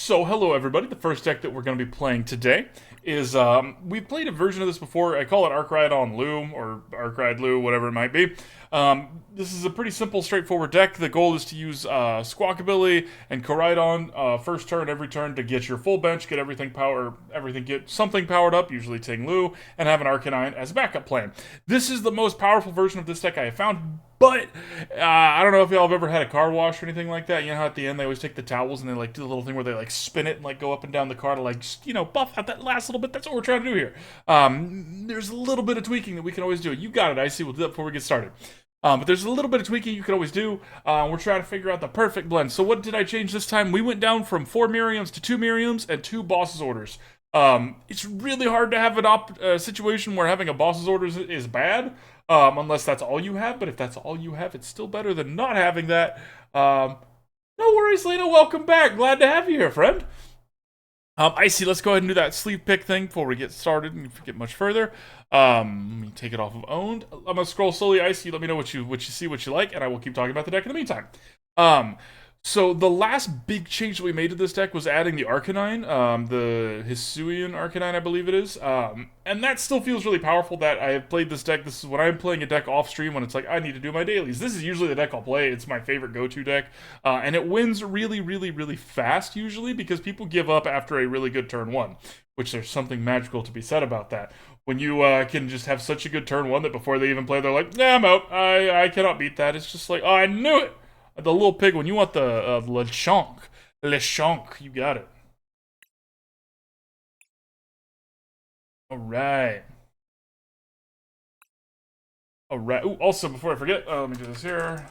So, hello everybody. The first deck that we're going to be playing today is, we played a version of this before. I call it Arcanine Lu, or Arcanine Lu, whatever it might be. This is a pretty simple, straightforward deck. The goal is to use Squawkabilly and Koraidon first turn, every turn, to get your full bench, get get something powered up, usually Ting-Lu, and have an Arcanine as a backup plan. This is the most powerful version of this deck I have found, but I don't know if y'all have ever had a car wash or anything like that. You know how at the end they always take the towels and they like do the little thing where they like spin it and like go up and down the car to like buff out that last little bit. That's what we're trying to do here. There's a little bit of tweaking that we can always do. You got it, Icy. We'll do that before we get started. But there's a little bit of tweaking you can always do. We're trying to figure out the perfect blend. So what did I change this time? We went down from 4 Miriams to 2 Miriams and 2 Boss's Orders. It's really hard to have a situation where having a Boss's Orders is bad. Unless that's all you have, but if that's all you have, it's still better than not having that. No worries, Lena, welcome back. Glad to have you here, friend. Icy, let's go ahead and do that sleeve pick thing before we get started and get much further. Let me take it off of owned. I'm gonna scroll slowly, Icy, let me know what you see, what you like, and I will keep talking about the deck in the meantime. So the last big change that we made to this deck was adding the Arcanine, the Hisuian Arcanine, I believe it is. And that still feels really powerful that I have played this deck. This is when I'm playing a deck off stream when it's like, I need to do my dailies. This is usually the deck I'll play. It's my favorite go-to deck. And it wins really, really, really fast usually because people give up after a really good turn one, which there's something magical to be said about that. When you can just have such a good turn one that before they even play, they're like, nah, I'm out. I cannot beat that. It's just like, oh, I knew it. The little pig one. You want the Lechonk. Lechonk. You got it. Alright. Alright. Ooh, also, before I forget, let me do this here.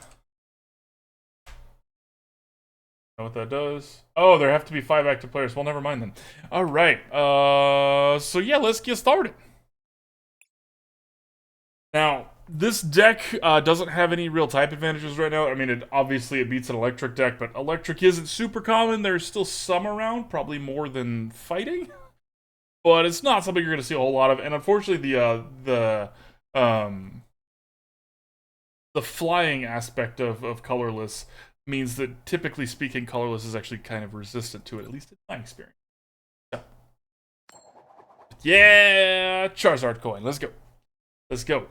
Know what that does? Oh, there have to be 5 active players. Well, never mind then. Alright. So yeah, let's get started. Now, this deck doesn't have any real type advantages right now. I mean, obviously it beats an electric deck, but electric isn't super common. There's still some around, probably more than fighting. But it's not something you're going to see a whole lot of. And unfortunately, the flying aspect of colorless means that, typically speaking, colorless is actually kind of resistant to it, at least in my experience. So. Yeah, Charizard coin. Let's go. Let's go.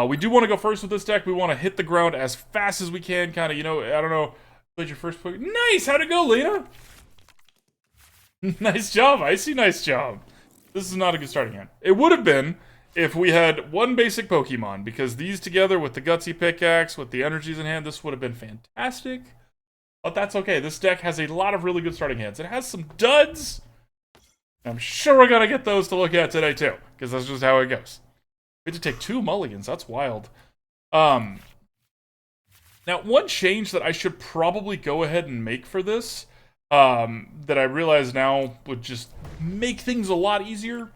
We do want to go first with this deck. We want to hit the ground as fast as we can, kind of, I don't know. Played your first Pokemon. Nice! How'd it go, Lena? Nice job, Icy. Nice job. This is not a good starting hand. It would have been if we had one basic Pokemon, because these together with the Gutsy Pickaxe, with the energies in hand, this would have been fantastic. But that's okay. This deck has a lot of really good starting hands. It has some duds. I'm sure we're going to get those to look at today, too, because that's just how it goes. We had to take 2 mulligans. That's wild. Now, one change that I should probably go ahead and make for this, that I realize now would just make things a lot easier,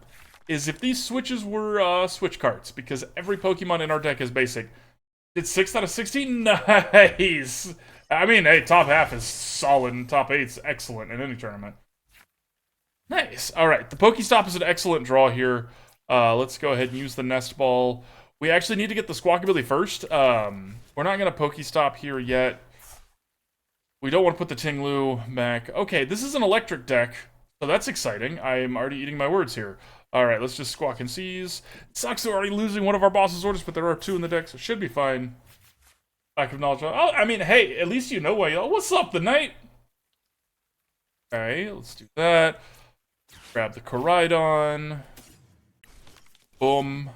is if these switches were switch carts, because every Pokemon in our deck is basic. Did 6 out of 16? Nice! I mean, hey, top half is solid, and top 8's excellent in any tournament. Nice. Alright, the PokéStop is an excellent draw here. Let's go ahead and use the Nest Ball. We actually need to get the Squawkabilly first. We're not going to PokéStop here yet. We don't want to put the Ting-Lu back. Okay, this is an electric deck, so that's exciting. I'm already eating my words here. Alright, let's just Squawk and Seize. It sucks we're already losing one of our boss's orders, but there are 2 in the deck, so it should be fine. Lack of knowledge. Oh, I mean, hey, at least you know why. What's up, the knight? Alright, let's do that. Grab the Koraidon. Boom.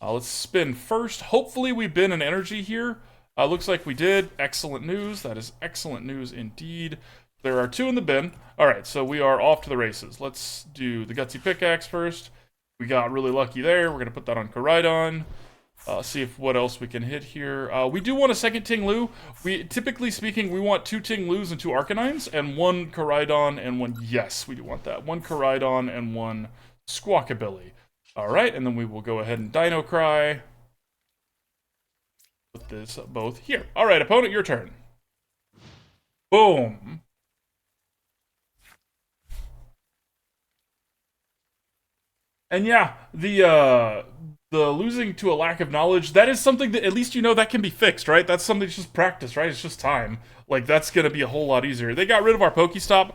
Let's spin first. Hopefully we bin an energy here. Looks like we did. Excellent news. That is excellent news indeed. There are 2 in the bin. Alright, so we are off to the races. Let's do the Gutsy Pickaxe first. We got really lucky there. We're going to put that on Koraidon. See if what else we can hit here. We do want a second Ting-Lu. Typically speaking, we want 2 Ting-Lus and 2 Arcanines, and 1 Koraidon and 1... Yes, we do want that. 1 Koraidon and 1... Squawkabilly. Alright, and then we will go ahead and Dino Cry. Put this both here. Alright, opponent, your turn. Boom. And yeah, the the losing to a lack of knowledge, that is something that at least you know that can be fixed, right? That's something that's just practice, right? It's just time. Like, that's gonna be a whole lot easier. They got rid of our PokéStop.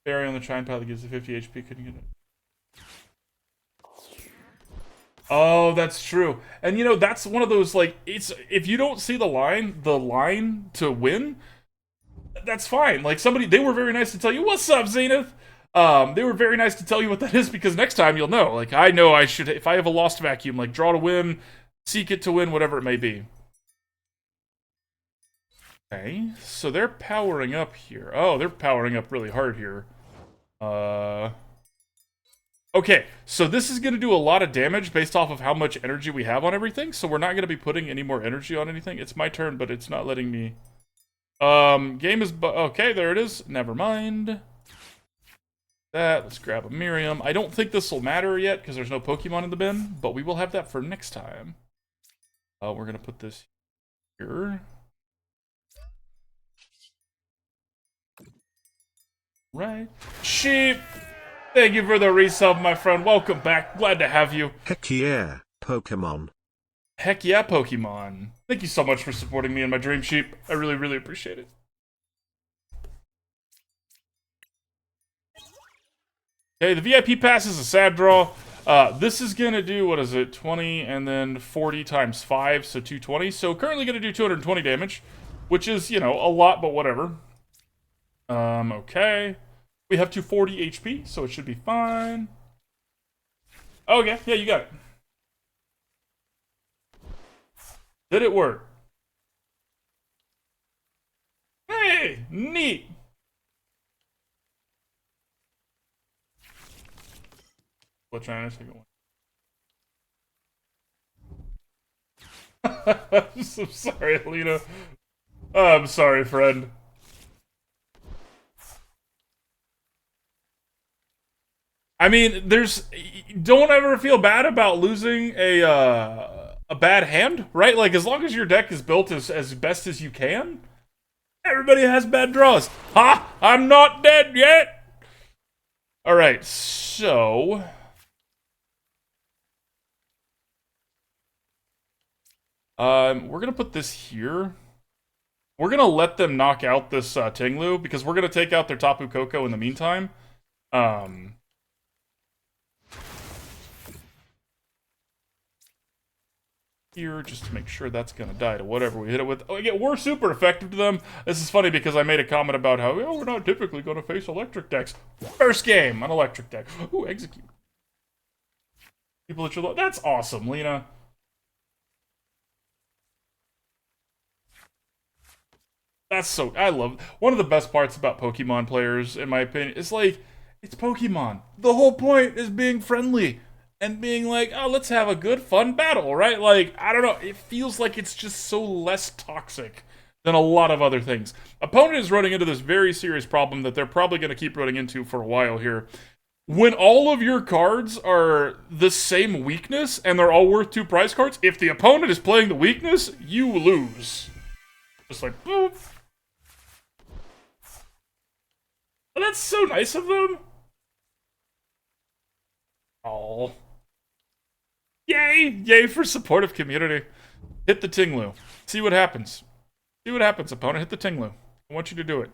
Barry on the Chine Pile that gives the 50 HP, couldn't get it. Oh, that's true. And you know, that's one of those, like, it's, if you don't see the line to win, that's fine. Like, they were very nice to tell you, what's up, Zenith? They were very nice to tell you what that is, because next time you'll know. Like, I know I should, if I have a lost vacuum, like, draw to win, seek it to win, whatever it may be. Okay, so they're powering up here. Oh, they're powering up really hard here. Okay, so this is going to do a lot of damage based off of how much energy we have on everything, so we're not going to be putting any more energy on anything. It's my turn, but it's not letting me... game is... Okay, there it is. Never mind. Let's grab a Miriam. I don't think this will matter yet, because there's no Pokemon in the bin, but we will have that for next time. We're going to put this here. Right. Sheep! Thank you for the resub, my friend. Welcome back. Glad to have you. Heck yeah, Pokemon. Heck yeah, Pokemon. Thank you so much for supporting me and my dream sheep. I really, really appreciate it. Okay, the VIP Pass is a sad draw. This is going to do, what is it, 20 and then 40 times 5, so 220. So currently going to do 220 damage, which is, you know, a lot, but whatever. Okay. We have 240 HP, so it should be fine. Okay, yeah, you got it. Did it work? Hey, neat. Let's try a second one. I'm so sorry, Alina. I'm sorry, friend. I mean, don't ever feel bad about losing a bad hand, right? Like, as long as your deck is built as best as you can, everybody has bad draws. Ha! I'm not dead yet! Alright, so... we're gonna put this here. We're gonna let them knock out this Ting-Lu, because we're gonna take out their Tapu Koko in the meantime. Here, just to make sure that's gonna die to whatever we hit it with. Oh, yeah, we're super effective to them. This is funny because I made a comment about how, oh, we're not typically gonna face electric decks. First game, an electric deck. Ooh, execute. People that you love. That's awesome, Lena. That's so, I love, one of the best parts about Pokemon players, in my opinion, is like, it's Pokemon. The whole point is being friendly. And being like, oh, let's have a good, fun battle, right? Like, I don't know, it feels like it's just so less toxic than a lot of other things. Opponent is running into this very serious problem that they're probably going to keep running into for a while here. When all of your cards are the same weakness, and they're all worth 2 prize cards, if the opponent is playing the weakness, you lose. Just like, boop. Oh, that's so nice of them. Oh. Yay! Yay for supportive community. Hit the Ting-Lu. See what happens. See what happens, opponent. Hit the Ting-Lu. I want you to do it.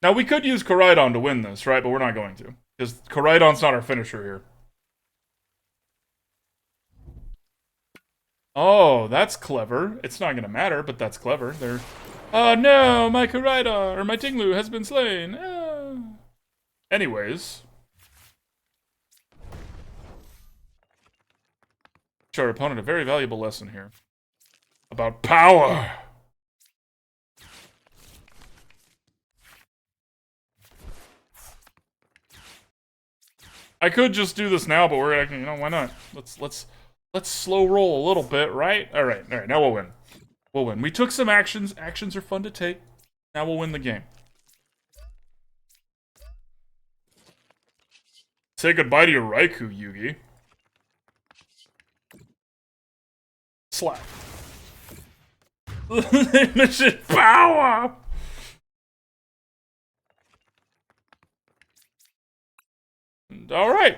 Now, we could use Koraidon to win this, right? But we're not going to. Because Koraidon's not our finisher here. Oh, that's clever. It's not going to matter, but that's clever. Oh no, my Koraidon, or my Ting-Lu has been slain. Oh. Anyways. Show our opponent a very valuable lesson here. About power! I could just do this now, but we're acting, you know, why not? Let's slow roll a little bit, right? Alright, now we'll win. We'll win. We took some actions. Actions are fun to take. Now we'll win the game. Say goodbye to your Raikou, Yugi. Slap. Mission power! All right.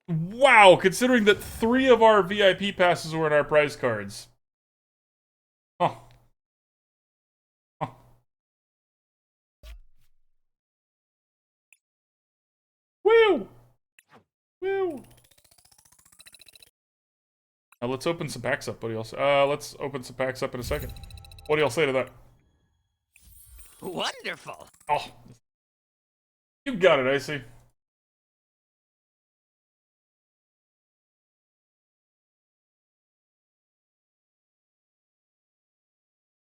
Wow, considering that 3 of our VIP passes were in our prize cards. Huh. Huh. Woo! Woo! Now let's open some packs up. What do y'all say? Let's open some packs up in a second. What do y'all say to that? Wonderful. Oh. You got it, Icy.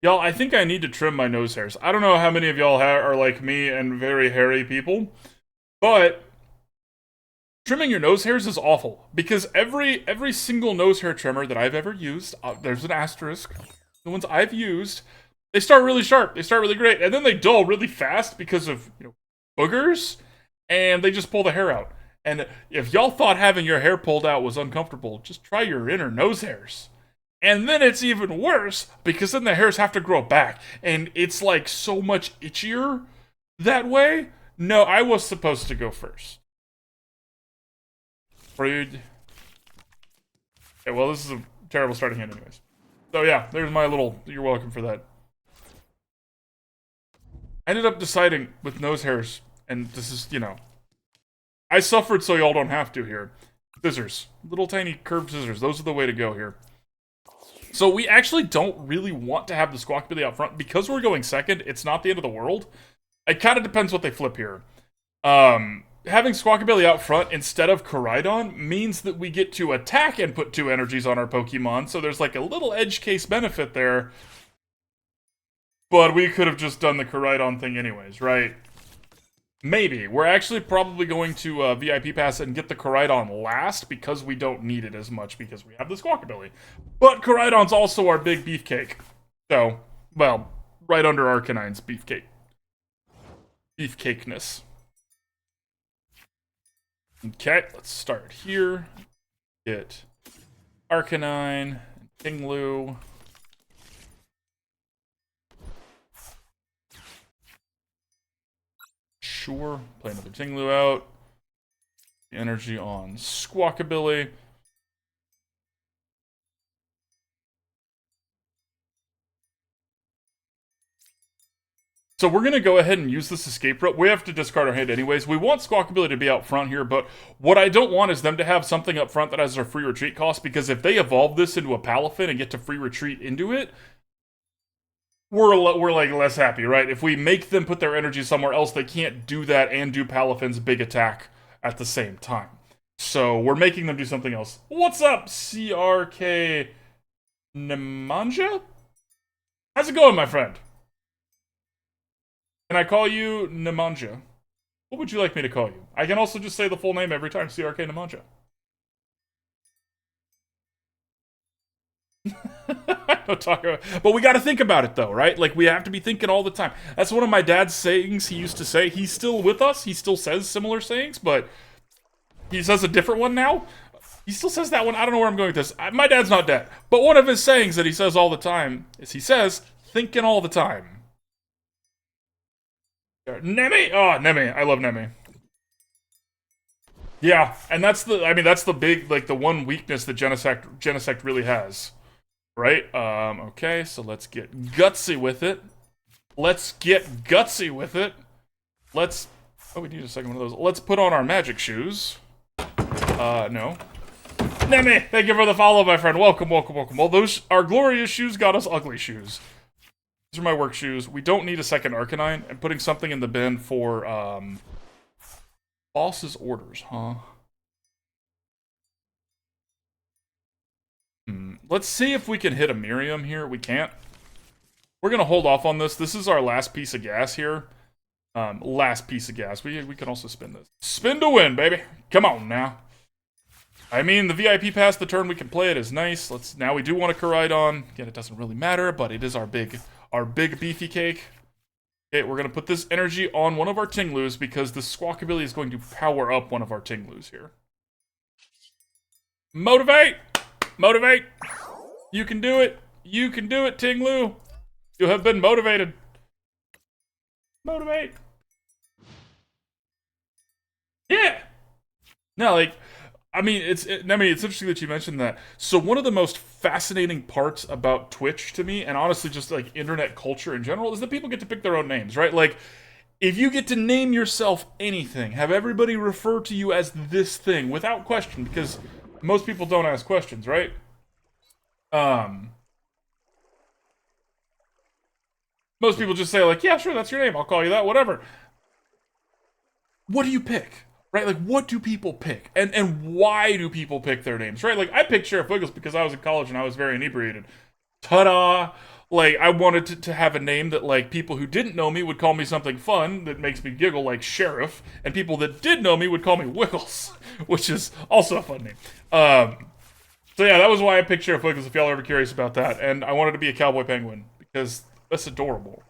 Y'all, I think I need to trim my nose hairs. I don't know how many of y'all are like me and very hairy people, but trimming your nose hairs is awful because every single nose hair trimmer that I've ever used, there's an asterisk. The ones I've used, they start really sharp, they start really great, and then they dull really fast because of boogers, and they just pull the hair out. And if y'all thought having your hair pulled out was uncomfortable, just try your inner nose hairs. And then it's even worse, because then the hairs have to grow back, and it's like so much itchier that way. No, I was supposed to go first. Rude. Okay, well, this is a terrible starting hand anyways. So yeah, there's my little, you're welcome for that. I ended up deciding with nose hairs, and this is, I suffered so y'all don't have to here. Scissors. Little tiny curved scissors. Those are the way to go here. So we actually don't really want to have the Squawkabilly out front. Because we're going second, it's not the end of the world. It kind of depends what they flip here. Having Squawkabilly out front instead of Koraidon means that we get to attack and put 2 energies on our Pokemon. So there's like a little edge case benefit there. But we could have just done the Koraidon thing anyways, right? Maybe. We're actually probably going to VIP Pass and get the Koraidon last because we don't need it as much because we have the Squawkabilly. But Koraidon's also our big beefcake. So, well, right under Arcanine's beefcake. Beefcakeness. Okay, let's start here. Get Arcanine, Ting-Lu. Sure, play another Ting-Lu out. The energy on Squawkabilly. So we're going to go ahead and use this escape rope. We have to discard our hand anyways. We want Squawkabilly to be out front here, but what I don't want is them to have something up front that has a free retreat cost, because if they evolve this into a Palafin and get to free retreat into it, we're like less happy, right? If we make them put their energy somewhere else, they can't do that and do Palafin's big attack at the same time. So we're making them do something else. What's up, CRK Nemanja? How's it going, my friend? Can I call you Nemanja? What would you like me to call you? I can also just say the full name every time, CRK Nemanja. Don't talk about it. But we got to think about it, though, right? Like, we have to be thinking all the time. That's one of my dad's sayings he used to say. He's still with us. He still says similar sayings, but he says a different one now. He still says that one. I don't know where I'm going with this. My dad's not dead. But one of his sayings that he says all the time is he says, thinking all the time. Nemi! Oh, Nemi. I love Nemi. Yeah, and that's the big, like, the one weakness that Genesect really has. Right? Okay, so let's get gutsy with it. Let's get gutsy with it. Let's... Oh, we need a second one of those. Let's put on our magic shoes. No. Nemi! Thank you for the follow, my friend. Welcome, welcome, welcome. Well, those, our glorious shoes got us ugly shoes. These are my work shoes. We don't need a second Arcanine. I'm putting something in the bin for, boss's orders, huh? Let's see if we can hit a Miriam here. We can't. We're going to hold off on this. This is our last piece of gas here. Last piece of gas. We can also spin this. Spin to win, baby. Come on now. I mean, the VIP pass, the turn we can play it is nice. Now we do want a Koraidon. Again, it doesn't really matter, but it is our big beefy cake. Okay, we're going to put this energy on one of our Ting-Lus because the Squawkabilly is going to power up one of our Ting-Lus here. Motivate! Motivate! You can do it! You can do it, Ting-Lu! You have been motivated! Motivate! Yeah! No, like, I mean, it's interesting that you mentioned that. So one of the most fascinating parts about Twitch to me, and honestly just like internet culture in general, is that people get to pick their own names, right? Like, if you get to name yourself anything, have everybody refer to you as this thing without question, because most people don't ask questions, right? Most people just say like, yeah, sure, that's your name. I'll call you that, whatever. What do you pick? Right? Like, what do people pick? And why do people pick their names, right? Like, I picked Sheriff Wiggles because I was in college and I was very inebriated. Ta-da! Like, I wanted to have a name that, like, people who didn't know me would call me something fun that makes me giggle, like Sheriff, and people that did know me would call me Wiggles, which is also a fun name. So yeah, that was why I picked Sheriff Wiggles, if y'all are ever curious about that. And I wanted to be a cowboy penguin, because that's adorable.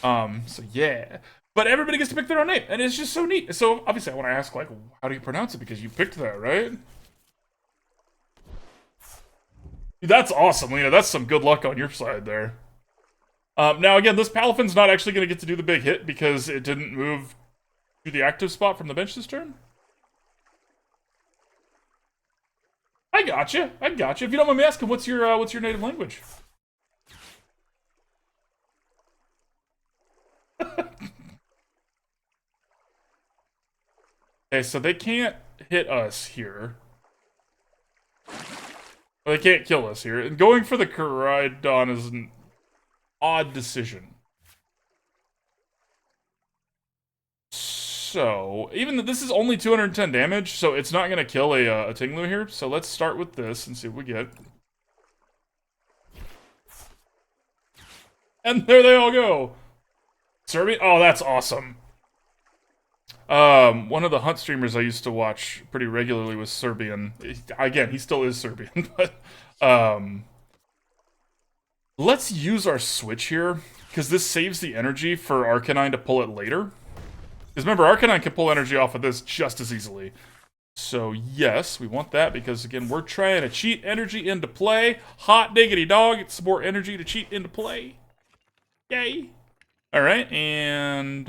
So yeah. But everybody gets to pick their own name, and it's just so neat. So obviously I want to ask, like, how do you pronounce it? Because you picked that, right? That's awesome, Lena. That's some good luck on your side there. Now, again, this Palafin's not actually going to get to do the big hit because it didn't move to the active spot from the bench this turn. I gotcha. I gotcha. If you don't mind me asking, what's your native language? Okay, so they can't hit us here. Well, they can't kill us here. And going for the Koraidon is an odd decision. So, even though this is only 210 damage, so it's not going to kill a Ting-Lu here. So let's start with this and see what we get. And there they all go. Serbian? Oh, that's awesome. One of the hunt streamers I used to watch pretty regularly was Serbian. Again, he still is Serbian, but let's use our switch here, because this saves the energy for Arcanine to pull it later. Because remember, Arcanine can pull energy off of this just as easily. So yes, we want that, because again, we're trying to cheat energy into play. Hot diggity dog, it's some more energy to cheat into play. Yay! Alright, and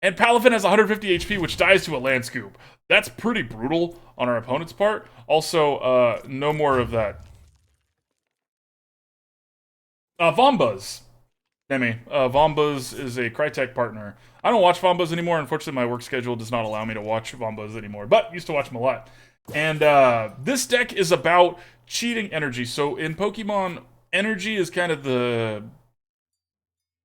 Palafin has 150 HP, which dies to a Land Scoop. That's pretty brutal on our opponent's part. Also, no more of that. Vombuzz. Demi. Vombuzz is a Crytek partner. I don't watch Vombuzz anymore. Unfortunately, my work schedule does not allow me to watch Vombuzz anymore, but used to watch them a lot. And this deck is about cheating energy. So in Pokemon, energy is kind of the...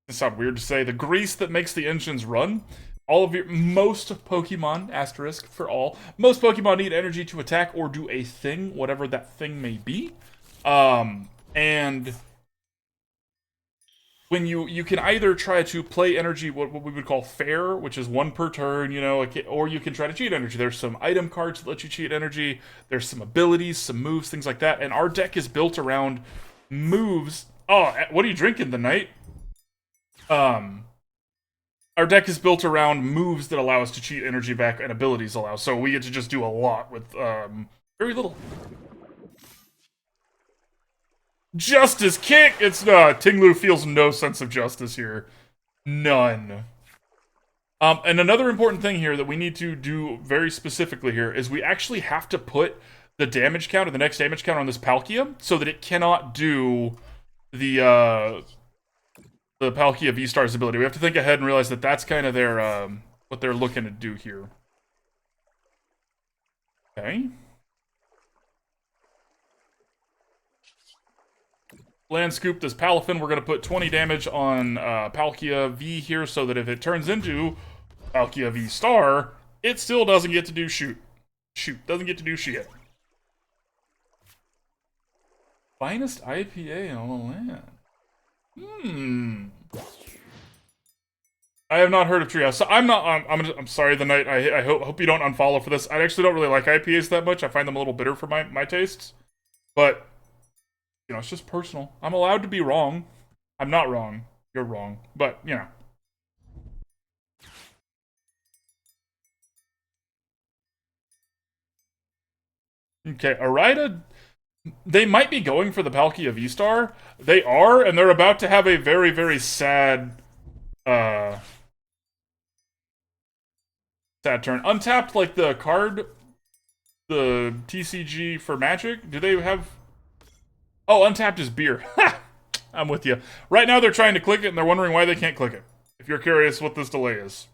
It sounds weird to say, the grease that makes the engines run. Most Pokemon, asterisk for all, most Pokemon need energy to attack or do a thing, whatever that thing may be. And when you can either try to play energy, what we would call fair, which is one per turn, you know, or you can try to cheat energy. There's some item cards that let you cheat energy. There's some abilities, some moves, things like that. And our deck is built around moves. Oh, what are you drinking, the Knight? Our deck is built around moves that allow us to cheat energy back and abilities allow. So we get to just do a lot with, very little. Justice kick! It's, Ting-Lu feels no sense of justice here. None. And another important thing here that we need to do very specifically here is we actually have to put the damage count or the next damage count on this Palkia so that it cannot do the Palkia V-Star's ability. We have to think ahead and realize that that's kind of their, what they're looking to do here. Okay. Land Scoop this Palafin. We're going to put 20 damage on Palkia V here so that if it turns into Palkia V-Star, it still doesn't get to do shoot. Doesn't get to do shit. Finest IPA on the land. I have not heard of Treehouse. So I'm sorry, the Knight. I hope you don't unfollow for this. I actually don't really like IPAs that much. I find them a little bitter for my tastes. But, you know, it's just personal. I'm allowed to be wrong. I'm not wrong. You're wrong. But, you know. Okay, Arida, they might be going for the Palkia V-Star. They are, and they're about to have a very, very sad, Sad turn. Untapped, like the card, the TCG for Magic. Do they have... Oh, untapped is beer. I'm with you. Right now they're trying to click it and they're wondering why they can't click it. If you're curious what this delay is.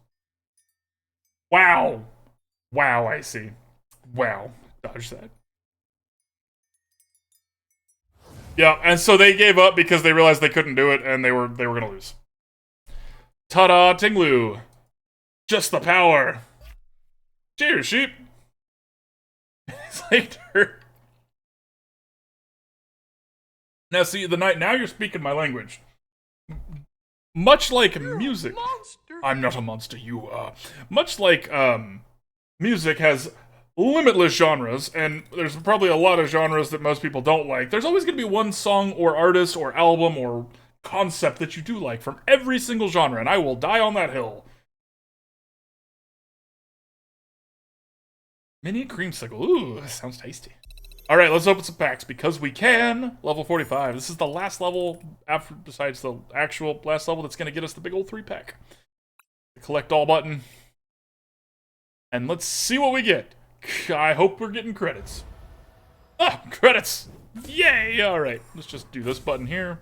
Wow. Wow, I see. Wow. Dodge that. Yeah, and so they gave up because they realized they couldn't do it and they were going to lose. Ta-da, Ting-Lu. Just the power. Cheers, sheep. It's like dirt. Now, see, now you're speaking my language. Much like music. I'm not a monster, you are. Much like music has limitless genres, and there's probably a lot of genres that most people don't like. There's always going to be one song or artist or album or concept that you do like from every single genre, and I will die on that hill. Mini creamsicle. Ooh, that sounds tasty. Alright, let's open some packs, because we can. Level 45. This is the last level, after besides the actual last level, that's going to get us the big old 3-pack. Collect all button. And let's see what we get. I hope we're getting credits. Ah, credits! Yay! Alright, let's just do this button here.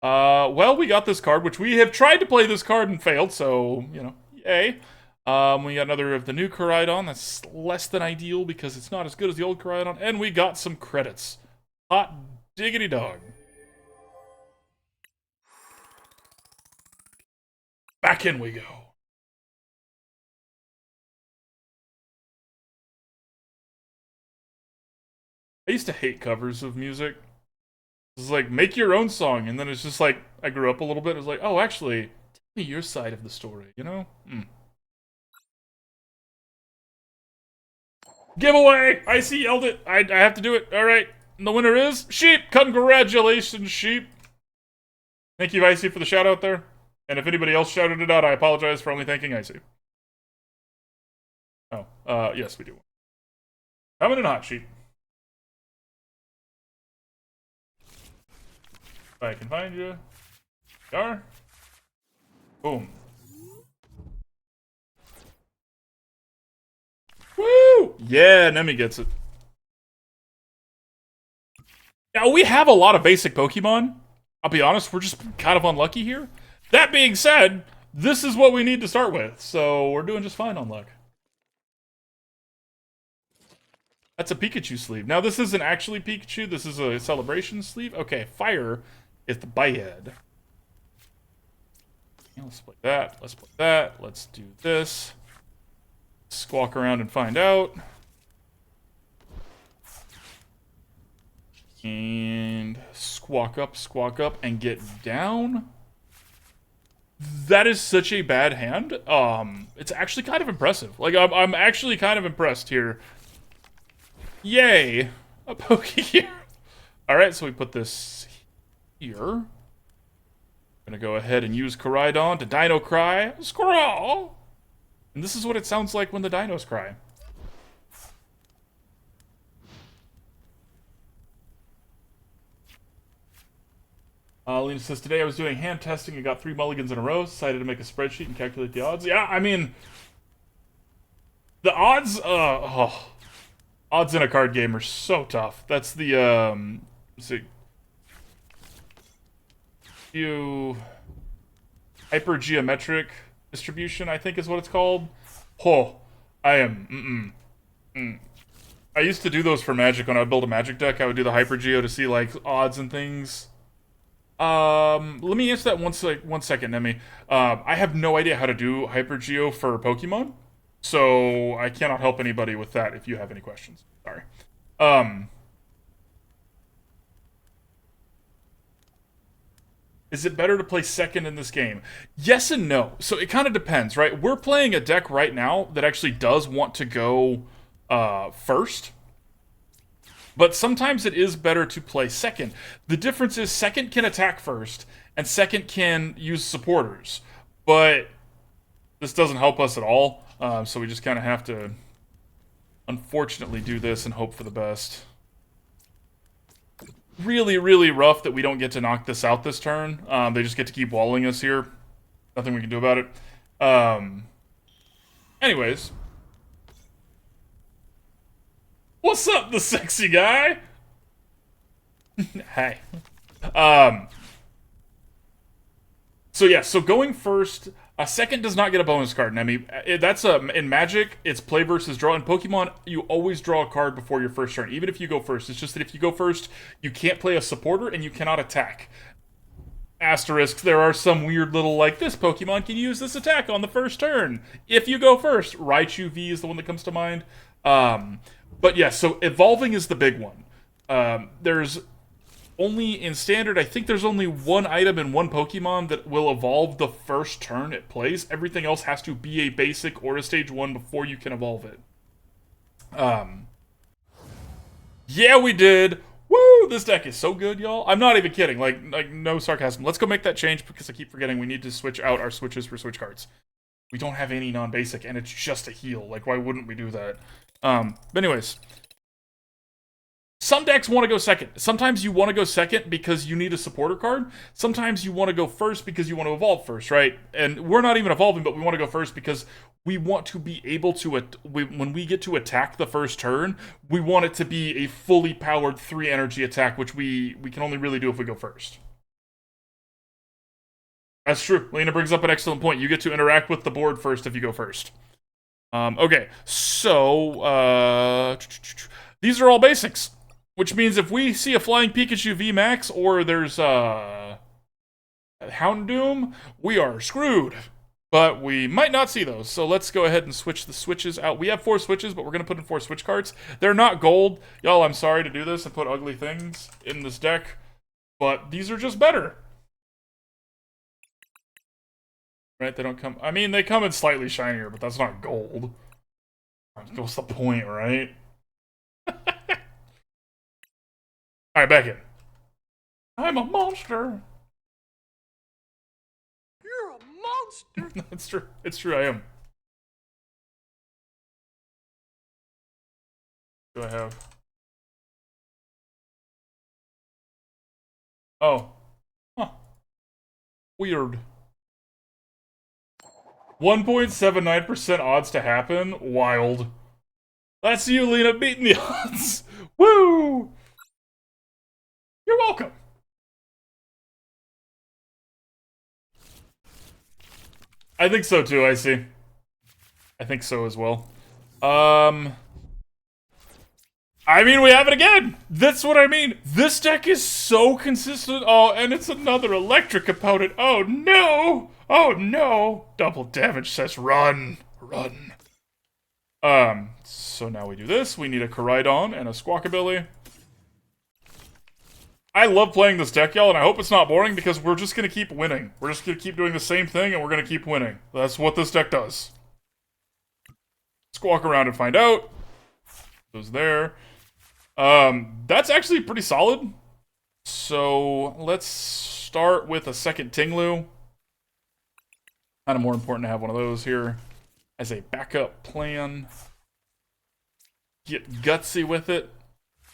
Well, we got this card, which we have tried to play this card and failed, so, you know, yay. We got another of the new Koraidon. That's less than ideal because it's not as good as the old Koraidon. And we got some credits. Hot diggity dog. Back in we go. I used to hate covers of music. It's like, make your own song. And then it's just like, I grew up a little bit. It was like, oh, actually, tell me your side of the story, you know? Giveaway! Icy yelled it. I have to do it. Alright. And the winner is Sheep. Congratulations, Sheep. Thank you, Icy, for the shout out there. And if anybody else shouted it out, I apologize for only thanking Icy. Oh, yes, we do. Coming in hot, Sheep. If I can find you. There. Boom. Woo! Yeah, Nemi gets it. Now, we have a lot of basic Pokemon. I'll be honest, we're just kind of unlucky here. That being said, this is what we need to start with, so we're doing just fine on luck. That's a Pikachu sleeve. Now, this isn't actually Pikachu. This is a celebration sleeve. Okay, fire is the Bayhead. Let's play that. Let's play that. Let's do this. Squawk around and find out. And squawk up, and get down. That is such a bad hand. It's actually kind of impressive. Like, I'm actually kind of impressed here. Yay! A Pokégear. Alright, so we put this here. Gonna go ahead and use Koraidon to Dino Cry. Squirrel! And this is what it sounds like when the dinos cry. Lena says, today I was doing hand testing and got 3 mulligans in a row. Decided to make a spreadsheet and calculate the odds. Yeah, I mean, the odds, odds in a card game are so tough. That's the, let's see. Hypergeometric distribution, I think is what it's called. Oh, I am, I used to do those for Magic when I would build a Magic deck. I would do the Hypergeo to see, like, odds and things. Let me answer that one second, Nemi. I have no idea how to do Hypergeo for Pokemon, so I cannot help anybody with that if you have any questions. Sorry. Is it better to play second in this game? Yes and no. So it kind of depends, right? We're playing a deck right now that actually does want to go first. But sometimes it is better to play second. The difference is second can attack first, and second can use supporters. But this doesn't help us at all. So we just kind of have to, unfortunately, do this and hope for the best. Really, really rough that we don't get to knock this out this turn. They just get to keep walling us here. Nothing we can do about it. Anyways, What's up, the sexy guy? Hey. So yeah, so going first, a second does not get a bonus card. And I mean, that's in Magic, it's play versus draw. In Pokemon, you always draw a card before your first turn, even if you go first. It's just that if you go first, you can't play a supporter and you cannot attack. Asterisk, there are some weird little, like, this Pokemon can use this attack on the first turn. If you go first, Raichu V is the one that comes to mind. But yeah, so evolving is the big one. There's only, in Standard, I think there's only one item in one Pokemon that will evolve the first turn it plays. Everything else has to be a basic or a stage 1 before you can evolve it. Yeah, we did! Woo! This deck is so good, y'all. I'm not even kidding. Like no sarcasm. Let's go make that change because I keep forgetting we need to switch out our switches for switch cards. We don't have any non-basic, and it's just a heal. Like, why wouldn't we do that? But anyways. Some decks want to go second. Sometimes you want to go second because you need a supporter card. Sometimes you want to go first because you want to evolve first, right? And we're not even evolving, but we want to go first because we want to be able to, when we get to attack the first turn, we want it to be a fully powered 3 energy attack, which we can only really do if we go first. That's true. Lena brings up an excellent point. You get to interact with the board first if you go first. Okay, so, these are all basics. Which means if we see a Flying Pikachu VMAX or there's Houndoom, we are screwed. But we might not see those, so let's go ahead and switch the switches out. We have 4 switches, but we're going to put in 4 switch cards. They're not gold. Y'all, I'm sorry to do this and put ugly things in this deck, but these are just better. Right, they don't come... I mean, they come in slightly shinier, but that's not gold. What's the point, right? Alright, back in. I'm a monster. You're a monster. It's true. It's true, I am. What do I have? Oh. Huh. Weird. 1.79% odds to happen? Wild. That's you, Lena, beating the odds. Woo! You're welcome. I think so too, I see. I think so as well. I mean, we have it again! That's what I mean! This deck is so consistent. Oh, and it's another electric opponent. Oh no! Oh no! Double damage says run! Run. So now we do this. We need a Koraidon and a Squawkabilly. I love playing this deck, y'all, and I hope it's not boring because we're just going to keep winning. We're just going to keep doing the same thing, and we're going to keep winning. That's what this deck does. Squawk around and find out. Goes there. That's actually pretty solid. So, let's start with a second Ting-Lu. Kind of more important to have one of those here as a backup plan. Get gutsy with it.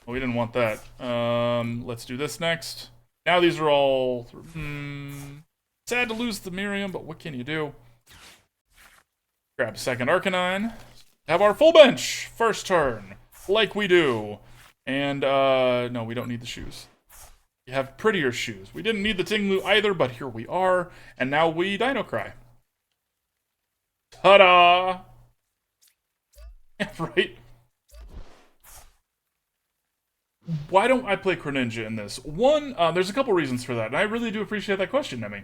Oh, we didn't want that. Let's do this next. Now these are all... sad to lose the Miriam, but what can you do? Grab a second Arcanine. Have our full bench. First turn. Like we do. And, no, we don't need the shoes. You have prettier shoes. We didn't need the Ting-Lu either, but here we are. And now we Dino Cry. Ta-da! Right? Why don't I play Greninja in this? One, there's a couple reasons for that, and I really do appreciate that question, Nemi.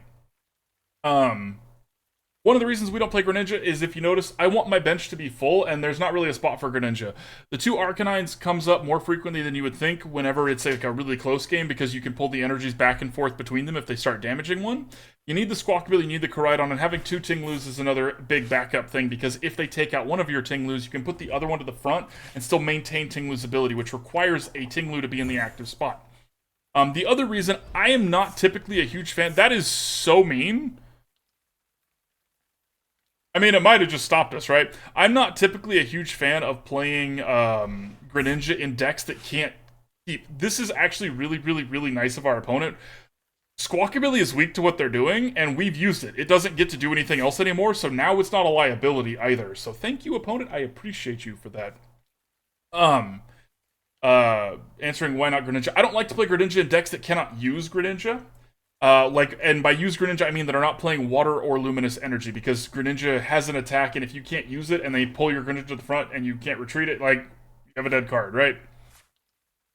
One of the reasons we don't play Greninja is, if you notice, I want my bench to be full, and there's not really a spot for Greninja. The 2 Arcanines comes up more frequently than you would think whenever it's like a really close game, because you can pull the energies back and forth between them if they start damaging one. You need the Squawkabilly, you need the Koraidon, and having 2 Ting-Lus is another big backup thing, because if they take out one of your Ting-Lus, you can put the other one to the front and still maintain Ting-Lu's ability, which requires a Ting-Lu to be in the active spot. The other reason, I am not typically a huge fan... That is so mean. I mean, it might have just stopped us, right? I'm not typically a huge fan of playing Greninja in decks that can't keep... This is actually really, really, really nice of our opponent. Squawkabilly is weak to what they're doing, and we've used it. It doesn't get to do anything else anymore, so now it's not a liability either. So thank you, opponent. I appreciate you for that. answering why not Greninja. I don't like to play Greninja in decks that cannot use Greninja. And by use Greninja, I mean that are not playing Water or Luminous Energy, because Greninja has an attack, and if you can't use it, and they pull your Greninja to the front, and you can't retreat it, like, you have a dead card, right?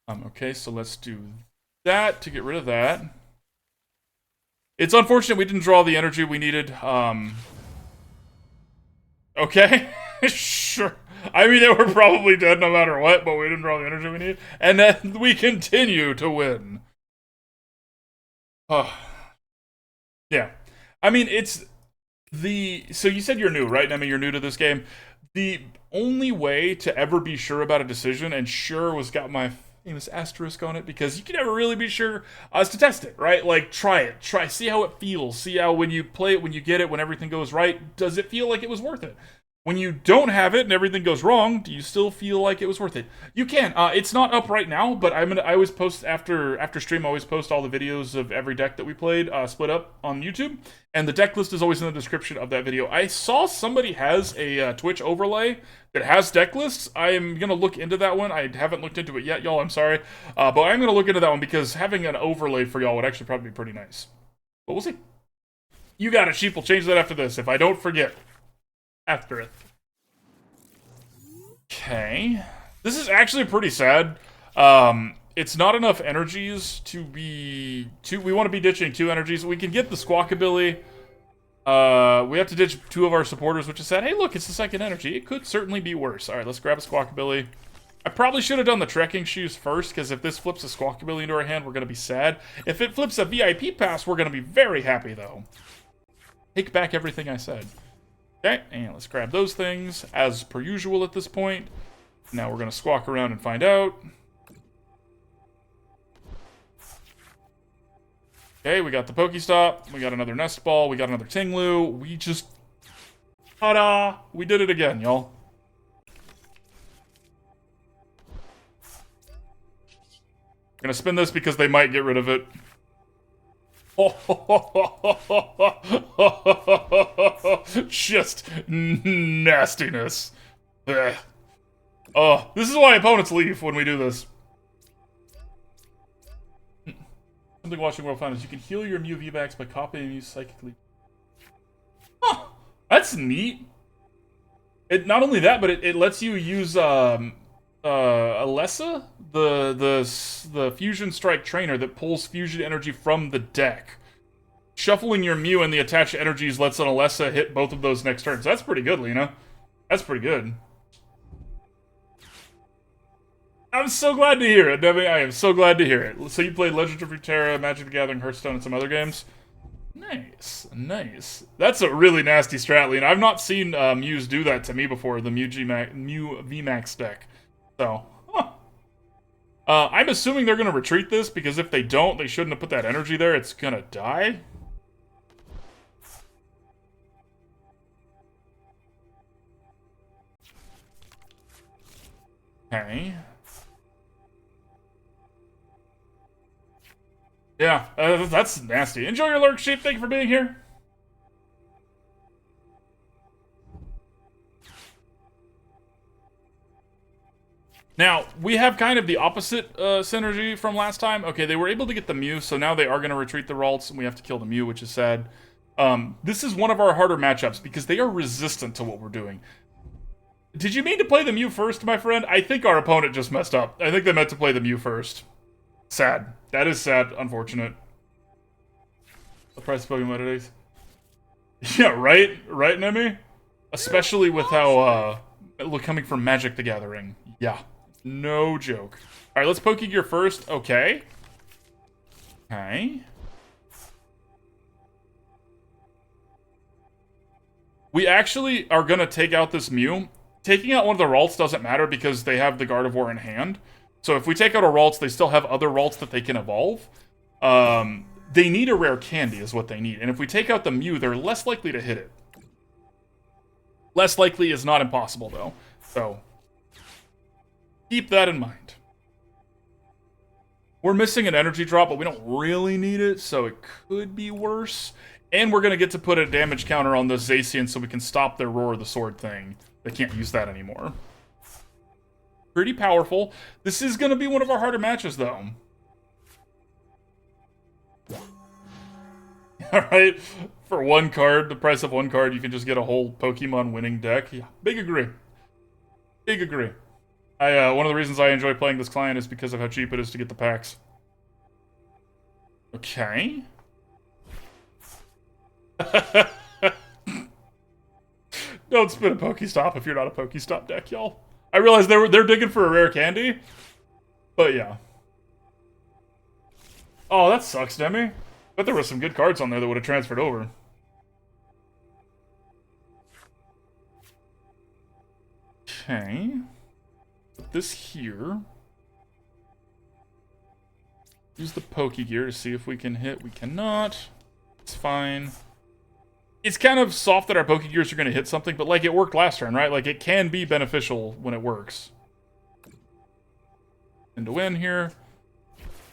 Okay, so let's do that to get rid of that. It's unfortunate we didn't draw the energy we needed. Okay, sure. I mean, they were probably dead no matter what, but we didn't draw the energy we need. And then we continue to win. Yeah. I mean, it's the... So you said you're new, right? I mean, you're new to this game. The only way to ever be sure about a decision, and sure was got my famous asterisk on it, because you can never really be sure, is to test it, right? Like, try it. See how it feels. See how when you play it, when you get it, when everything goes right, does it feel like it was worth it? When you don't have it and everything goes wrong, do you still feel like it was worth it? You can. It's not up right now, but I always post after stream. I always post all the videos of every deck that we played, split up on YouTube, and the deck list is always in the description of that video. I saw somebody has a Twitch overlay that has deck lists. I am gonna look into that one. I haven't looked into it yet, y'all. I'm sorry, but I'm gonna look into that one because having an overlay for y'all would actually probably be pretty nice. But we'll see. You got it, Sheep. We'll change that after this if I don't forget. After it. Okay. This is actually pretty sad. It's not enough energies to be... we want to be ditching 2 energies. We can get the Squawkabilly. We have to ditch 2 of our supporters, which is sad. Hey, look, it's the 2nd energy. It could certainly be worse. Alright, let's grab a Squawkabilly. I probably should have done the Trekking Shoes first, because if this flips a Squawkabilly into our hand, we're going to be sad. If it flips a VIP Pass, we're going to be very happy, though. Take back everything I said. Okay, and let's grab those things, as per usual at this point. Now we're going to squawk around and find out. Okay, we got the PokéStop, we got another Nest Ball, we got another Ting-Lu. We just... ta-da! We did it again, y'all. Gonna spin this because they might get rid of it. Just nastiness. Ugh. Oh, this is why opponents leave when we do this. Something watching World Finals. You can heal your Mew VMAX by copying Mew psychically. Huh. That's neat. It not only that, but it lets you use Alessa, the Fusion Strike trainer that pulls fusion energy from the deck. Shuffling your Mew and the attached energies lets an Alessa hit both of those next turns. That's pretty good, Lena. That's pretty good. I'm so glad to hear it, Debbie. I am so glad to hear it. So you played Legend of Runeterra, Magic the Gathering, Hearthstone, and some other games? Nice. Nice. That's a really nasty strat, Lena. I've not seen Mews do that to me before, the Mew VMAX deck. So, huh. I'm assuming they're going to retreat this, because if they don't, they shouldn't have put that energy there. It's going to die. Okay. Yeah, that's nasty. Enjoy your lurk, Sheep. Thank you for being here. Now, we have kind of the opposite synergy from last time. Okay, they were able to get the Mew, so now they are going to retreat the Ralts, and we have to kill the Mew, which is sad. This is one of our harder matchups, because they are resistant to what we're doing. Did you mean to play the Mew first, my friend? I think our opponent just messed up. I think they meant to play the Mew first. Sad. That is sad, unfortunate. The price of Pokemon it is. Yeah, right? Right, Nemi? Especially with how, coming from Magic the Gathering. Yeah. No joke. Alright, let's Pokégear first. Okay. Okay. We actually are going to take out this Mew. Taking out one of the Ralts doesn't matter because they have the Gardevoir in hand. So if we take out a Ralts, they still have other Ralts that they can evolve. They need a rare candy is what they need. And if we take out the Mew, they're less likely to hit it. Less likely is not impossible, though. So, keep that in mind. We're missing an energy drop, but we don't really need it, so it could be worse. And we're going to get to put a damage counter on the Zacian so we can stop their Roar of the Sword thing. They can't use that anymore. pretty powerful. This is going to be one of our harder matches, though. Alright, for one card, the price of one card, you can just get a whole Pokemon winning deck. Yeah, big agree. Big agree. One of the reasons I enjoy playing this client is because of how cheap it is to get the packs. Okay. Don't spin a PokéStop if you're not a PokéStop deck, y'all. I realize they're digging for a rare candy, but yeah. Oh, that sucks, Demi. But there were some good cards on there that would have transferred over. Okay. Put this here. Use the Pokégear to see if we can hit. We cannot. It's fine. It's kind of soft that our Pokégears are going to hit something, but like it worked last turn, right? Like it can be beneficial when it works. And to win here.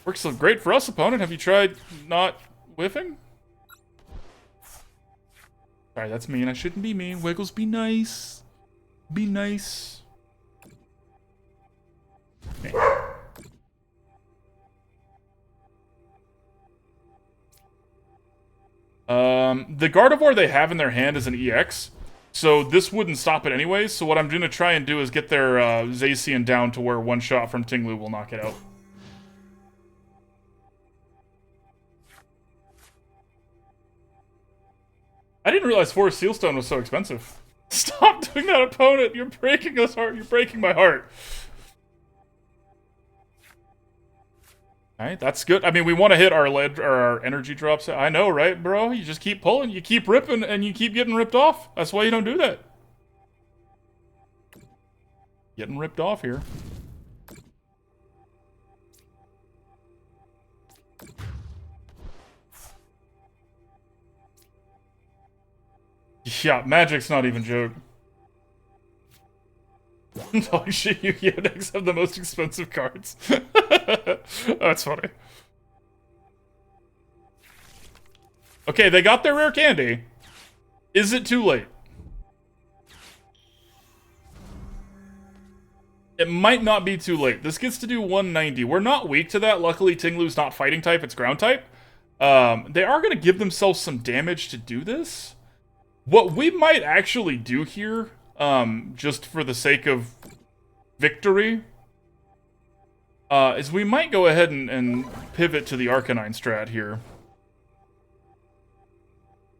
Works so great for us, opponent. Have you tried not whiffing? Sorry, that's mean. I shouldn't be mean. Wiggles, be nice. Be nice. Okay. The Gardevoir they have in their hand is an EX, so this wouldn't stop it anyways. So what I'm going to try and do is get their Zacian down to where one shot from Ting-Lu will knock it out. I didn't realize Forest Sealstone was so expensive. Stop doing that, opponent! You're breaking us heart. You're breaking my heart. Alright, that's good. I mean, we want to hit our lead or our energy drops. I know, right, bro? You just keep pulling, you keep ripping, and you keep getting ripped off. That's why you don't do that. Getting ripped off here. Yeah, Magic's not even a joke. Holy shit, Yu-Gi-Oh! Decks have the most expensive cards. That's funny. Okay, they got their rare candy. Is it too late? It might not be too late. This gets to do 190. We're not weak to that. Luckily, Ting-Lu's not fighting type, it's ground type. They are going to give themselves some damage to do this. What we might actually do here, just for the sake of victory, is we might go ahead and pivot to the Arcanine strat here.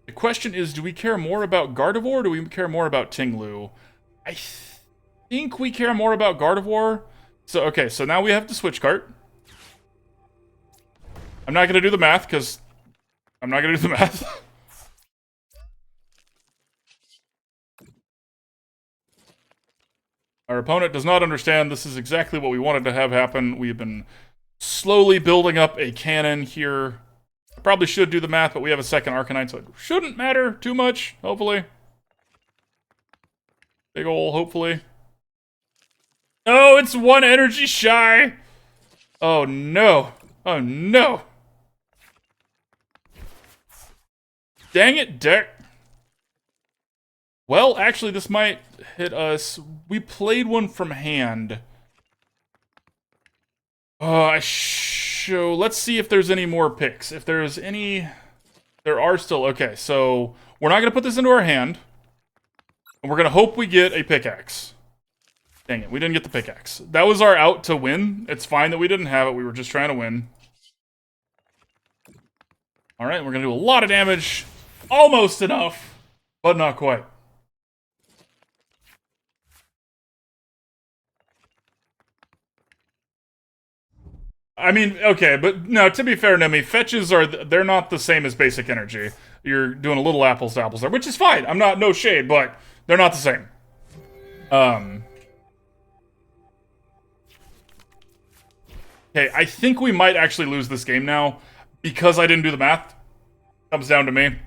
The question is, do we care more about Gardevoir, or do we care more about Ting-Lu? I think we care more about Gardevoir. So, okay, so now we have the Switch Cart. I'm not going to do the math, because I'm not going to do the math. Our opponent does not understand this is exactly what we wanted to have happen. We've been slowly building up a cannon here. I probably should do the math, but we have a second Arcanine, so it shouldn't matter too much, hopefully. Big ol' hopefully. Oh, it's one energy shy! Oh no. Oh no. Dang it, deck. Well, actually, this might hit us. We played one from hand. Let's see if there's any more picks. If there's any... There are still... Okay, so we're not going to put this into our hand. And we're going to hope we get a pickaxe. Dang it, we didn't get the pickaxe. That was our out to win. It's fine that we didn't have it. We were just trying to win. Alright, we're going to do a lot of damage. Almost enough, but not quite. I mean, okay, but no, to be fair, Nemi, fetches they're not the same as basic energy. You're doing a little apples to apples there, which is fine. I'm not, no shade, but they're not the same. Okay, I think we might actually lose this game now because I didn't do the math. Comes down to me.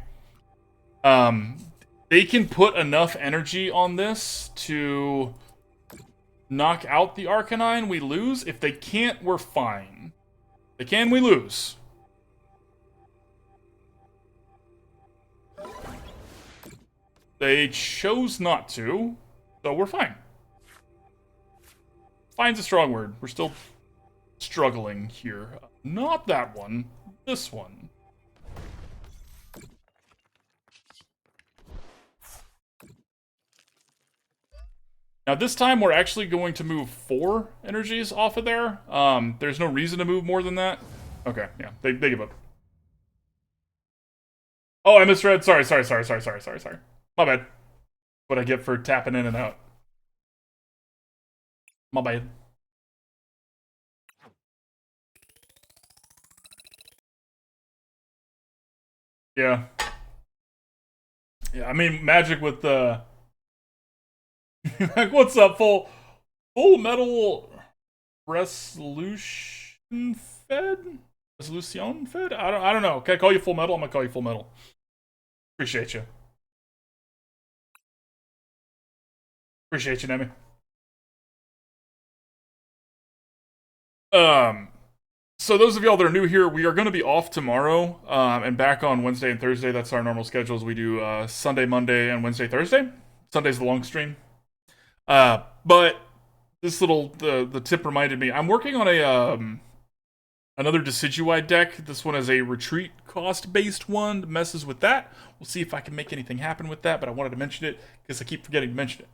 They can put enough energy on this to knock out the Arcanine, we lose. If they can't, we're fine. If they can, we lose. They chose not to, so we're fine. Fine's a strong word. We're still struggling here. Not that one. This one. Now this time we're actually going to move 4 energies off of there. There's no reason to move more than that. Okay, yeah, they give up. Oh, I misread. Sorry. My bad. What I get for tapping in and out. My bad. Yeah. Yeah, I mean, Magic with the... like, what's up, full metal resolution fed? Resolution fed? I don't know. Can I call you full metal? I'm gonna call you full metal. Appreciate you. Appreciate you, Nemi. So those of y'all that are new here, we are going to be off tomorrow, and back on Wednesday and Thursday. That's our normal schedules. We do Sunday, Monday, and Wednesday, Thursday. Sunday's the long stream. But this little the tip reminded me. I'm working on a another Decidueye deck. This one is a retreat cost-based one. Messes with that. We'll see if I can make anything happen with that, but I wanted to mention it because I keep forgetting to mention it.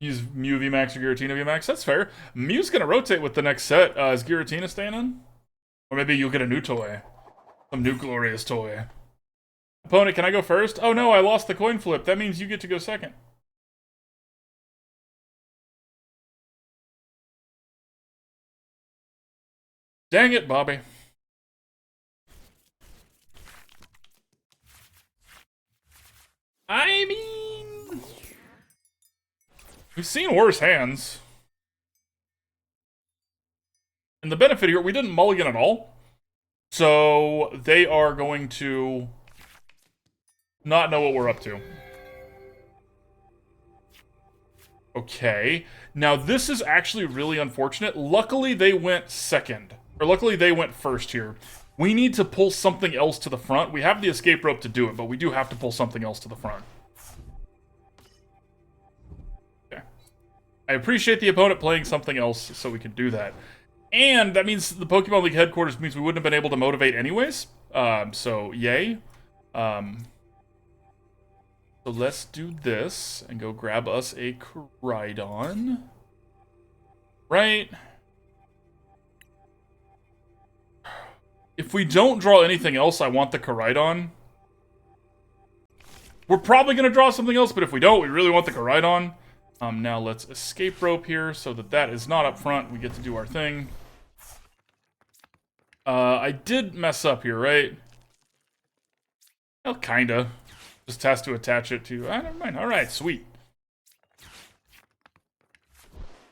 Use Mew VMAX or Giratina VMAX. That's fair. Mew's going to rotate with the next set. Is Giratina staying in? Or maybe you'll get a new toy. Some new glorious toy. Opponent, can I go first? Oh no, I lost the coin flip. That means you get to go second. Dang it, Bobby. I mean... we've seen worse hands. And the benefit here, we didn't mulligan at all. So they are going to not know what we're up to. Okay. Now this is actually really unfortunate. Luckily they went second. Or luckily they went first here. We need to pull something else to the front. We have the escape rope to do it, but we do have to pull something else to the front. Okay. I appreciate the opponent playing something else so we can do that. And that means the Pokemon League headquarters means we wouldn't have been able to motivate anyways. So, yay. So let's do this and go grab us a Koraidon. Right. If we don't draw anything else, I want the Koraidon. We're probably going to draw something else, but if we don't, we really want the Koraidon. Now let's escape rope here so that that is not up front. We get to do our thing. I did mess up here, right? Well, kinda. Just has to attach it to... never mind. Alright, sweet.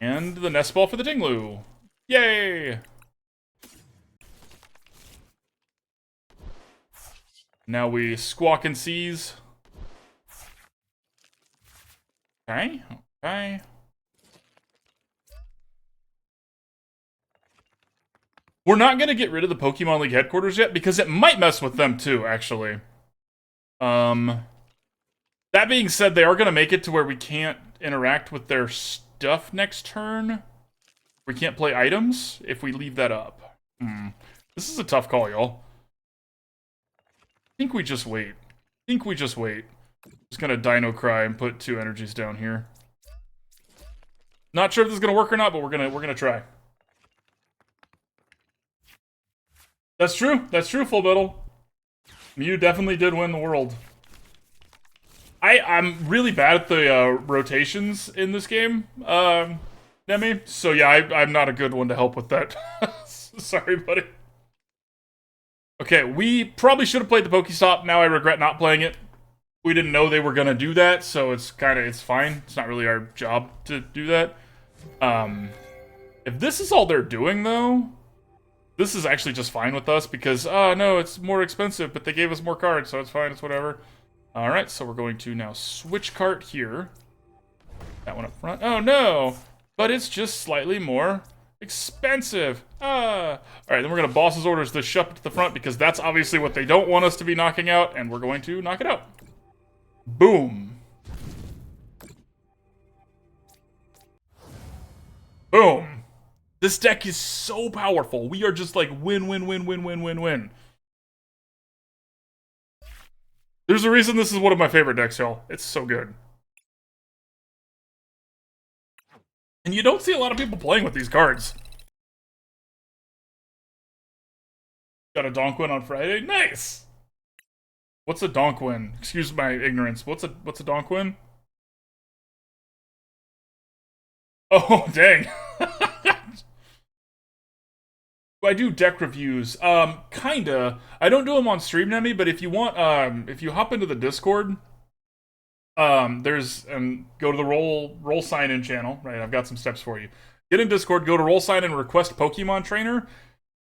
And the Nest Ball for the Ting-Lu. Yay! Now we squawk and seize. Okay, okay. We're not going to get rid of the Pokemon League headquarters yet, because it might mess with them too, actually. That being said, they are going to make it to where we can't interact with their stuff next turn. We can't play items if we leave that up. This is a tough call, y'all. I think we just wait. Just gonna Dino Cry and put 2 energies down here. Not sure if this is gonna work or not, but we're gonna try. That's true, Full Metal. Mew definitely did win the world. I'm really bad at the rotations in this game, Nemi. So yeah, I'm not a good one to help with that. Sorry, buddy. Okay, we probably should have played the PokéStop. Now I regret not playing it. We didn't know they were gonna do that, so it's fine. It's not really our job to do that. If this is all they're doing, though, this is actually just fine with us because, no, it's more expensive, but they gave us more cards, so it's fine, it's whatever. Alright, so we're going to now switch cart here. That one up front. Oh, no! But it's just slightly more expensive. Alright, then we're going to boss's orders this shup to the front because that's obviously what they don't want us to be knocking out, and we're going to knock it out. Boom. Boom. This deck is so powerful. We are just like win, win, win, win, win, win, win. There's a reason this is one of my favorite decks, y'all. It's so good. And you don't see a lot of people playing with these cards. Got a donk win on Friday? Nice! What's a donk win? Excuse my ignorance. What's a donk win? Oh, dang. I do deck reviews. Kinda. I don't do them on stream, Nemi, but if you want, if you hop into the Discord, and go to the roll sign-in channel, right? I've got some steps for you. Get in Discord, go to roll sign-in, request Pokemon Trainer,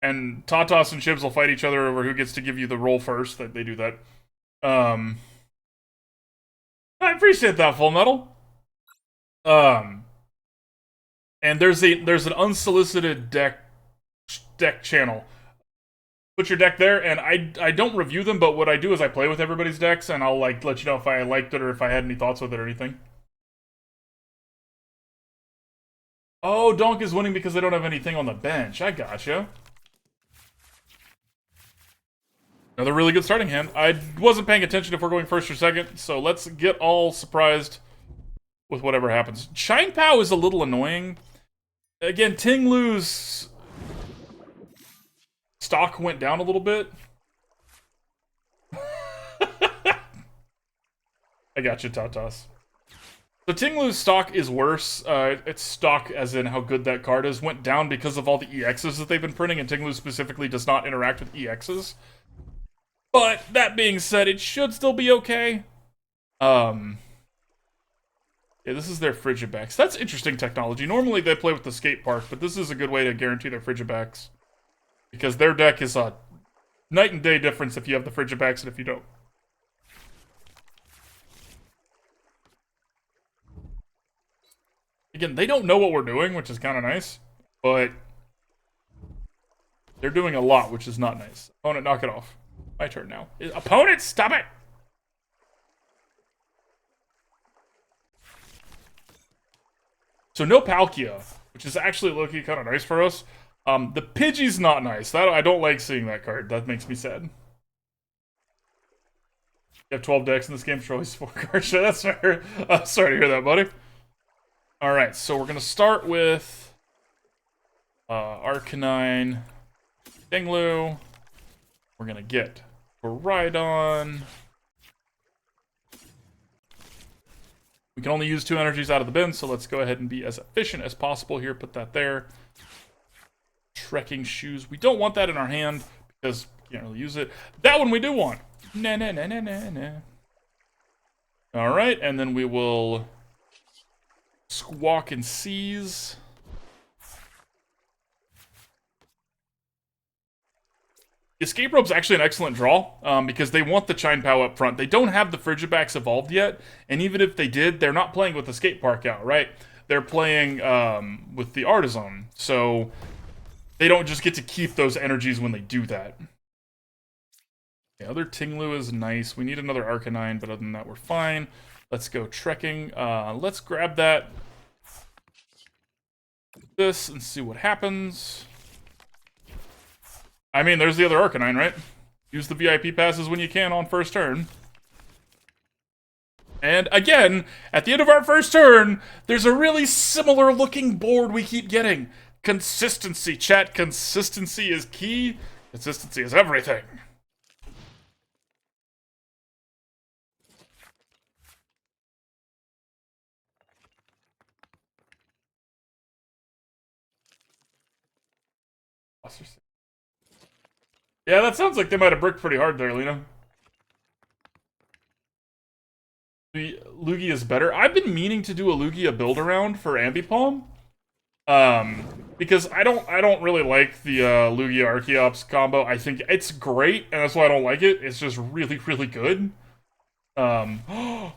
and Tatas and Chibs will fight each other over who gets to give you the roll first. They do that. I appreciate that, Full Metal. And there's an unsolicited deck channel. Put your deck there, and I don't review them, but what I do is I play with everybody's decks, and I'll like let you know if I liked it or if I had any thoughts with it or anything. Oh, Donk is winning because they don't have anything on the bench. I gotcha. Another really good starting hand. I wasn't paying attention if we're going first or second, so let's get all surprised with whatever happens. Shine Pow is a little annoying. Again, Ting-Lu's stock went down a little bit. I got you, Tatas. So Ting-Lu's stock is worse. Its stock, as in how good that card is, went down because of all the EXs that they've been printing, and Ting-Lu specifically does not interact with EXs. But, that being said, it should still be okay. Yeah, this is their Frigibacks. That's interesting technology. Normally they play with the skate park, but this is a good way to guarantee their Frigibacks. Because their deck is a night and day difference if you have the Frigibacks and if you don't. Again, they don't know what we're doing, which is kind of nice. But they're doing a lot, which is not nice. Opponent, knock it off. My turn now. Opponent, stop it! So no Palkia, which is actually looking kind of nice for us. The Pidgey's not nice. I don't like seeing that card. That makes me sad. You have 12 decks in this game, for always 4 cards. That's fair. Sorry to hear that, buddy. Alright, so we're going to start with Arcanine, Ting-Lu. We're going to get Koraidon. We can only use 2 energies out of the bin, so let's go ahead and be as efficient as possible here. Put that there. Trekking Shoes. We don't want that in our hand because we can't really use it. That one we do want. Nah, nah, nah, nah, nah, nah. Alright, and then we will Squawk and Seize. Escape Rope's actually an excellent draw, because they want the Chine Pow up front. They don't have the Frigibacks evolved yet, and even if they did, they're not playing with the skate park out, right? They're playing with the Artisan, so they don't just get to keep those energies when they do that. The other Ting-Lu is nice. We need another Arcanine, but other than that, we're fine. Let's go Trekking. Let's grab that. This and see what happens. I mean, there's the other Arcanine, right? Use the VIP passes when you can on first turn. And again, at the end of our first turn, there's a really similar looking board we keep getting. Consistency, chat. Consistency is key. Consistency is everything. Yeah, that sounds like they might have bricked pretty hard there, Lena. Lugia is better. I've been meaning to do a Lugia build around for Ambipom. Because I don't really like the Lugia Archeops combo. I think it's great, and that's why I don't like it. It's just really, really good. Ashlizzle!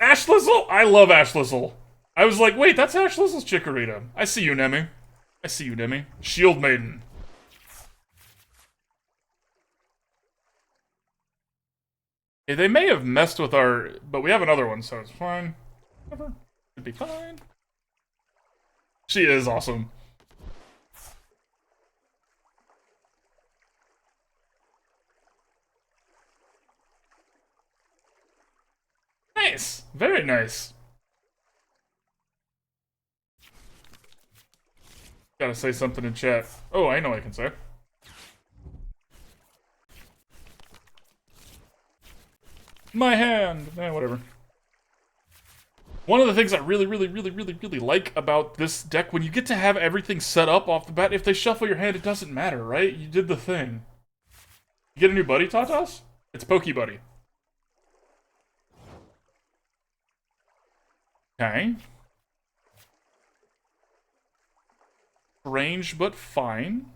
I love Ashlizzle. I was like, wait, that's Ashlizzle's Chikorita. I see you, Nemi. I see you, Nemi. Shield Maiden. Yeah, they may have messed with our... But we have another one, so it's fine. Whatever. Should be fine. She is awesome. Nice. Very nice. Gotta say something in chat. Oh, I know I can say. My hand! Eh, whatever. One of the things I really like about this deck, when you get to have everything set up off the bat, if they shuffle your hand, it doesn't matter, right? You did the thing. You get a new buddy, Tatas? It's Pokebuddy. Okay. Strange, but fine.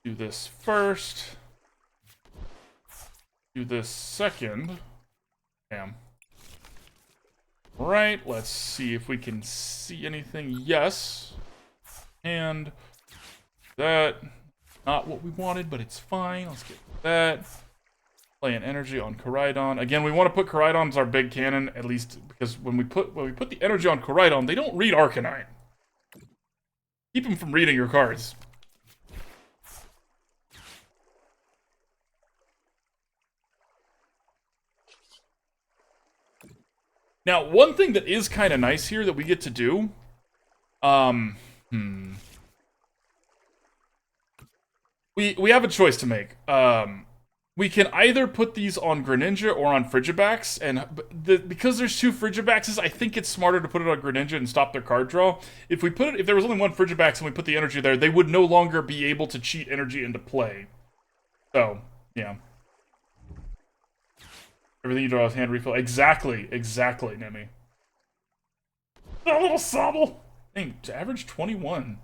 Do this first. Do this second. Damn. Right, let's see if we can see anything. Yes. And that. Not what we wanted, but it's fine. Let's get that. Play an energy on Koraidon. Again, we want to put Koraidon as our big cannon, at least because when we put the energy on Koraidon, they don't read Arcanine. Keep them from reading your cards. Now, one thing that is kind of nice here that we get to do, we have a choice to make. We can either put these on Greninja or on Frigibax, and because there's two Frigibaxes, I think it's smarter to put it on Greninja and stop their card draw. If there was only one Frigibax and we put the energy there, they would no longer be able to cheat energy into play. So, yeah. Everything you draw is hand refill. Exactly, Nemi. A little Sobble! Dang, average 21.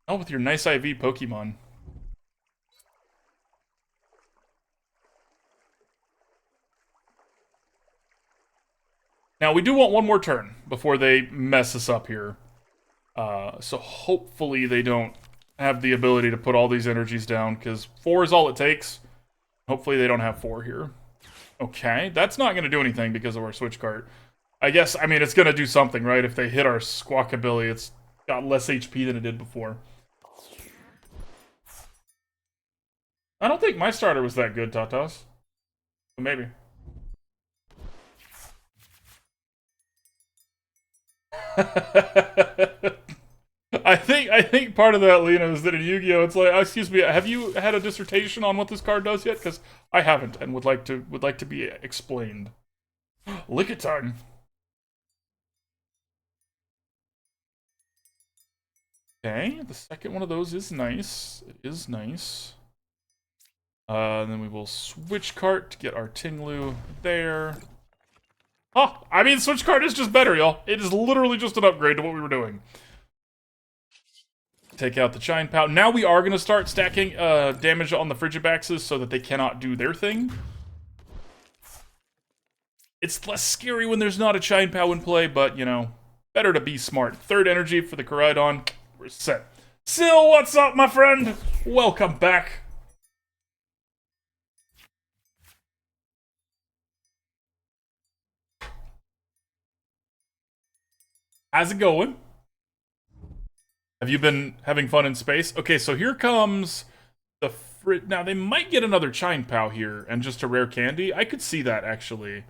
Oh, with your nice IV Pokemon. Now, we do want one more turn before they mess us up here. So hopefully they don't have the ability to put all these energies down, because 4 is all it takes. Hopefully they don't have 4 here. Okay, that's not going to do anything because of our Switch Cart. I guess, I mean, it's going to do something, right? If they hit our Squawkabilly, it's got less HP than it did before. I don't think my starter was that good, Tatas. But maybe. I think part of that, Lena, is that in Yu-Gi-Oh! It's like, excuse me, have you had a dissertation on what this card does yet? Because I haven't, and would like to be explained. Lickitung. Okay, the second one of those is nice. It is nice. And then we will Switch Cart to get our Ting-Lu there. Oh, I mean, Switch Cart is just better, y'all. It is literally just an upgrade to what we were doing. Take out the Chine Pow. Now we are going to start stacking damage on the Frigibaxes so that they cannot do their thing. It's less scary when there's not a Chine Pow in play, but, you know, better to be smart. Third energy for the Koraidon. We're set. Sil, what's up, my friend? Welcome back. How's it going? Have you been having fun in space? Okay, so here comes the now, they might get another Chine Pow here, and just a rare candy. I could see that, actually.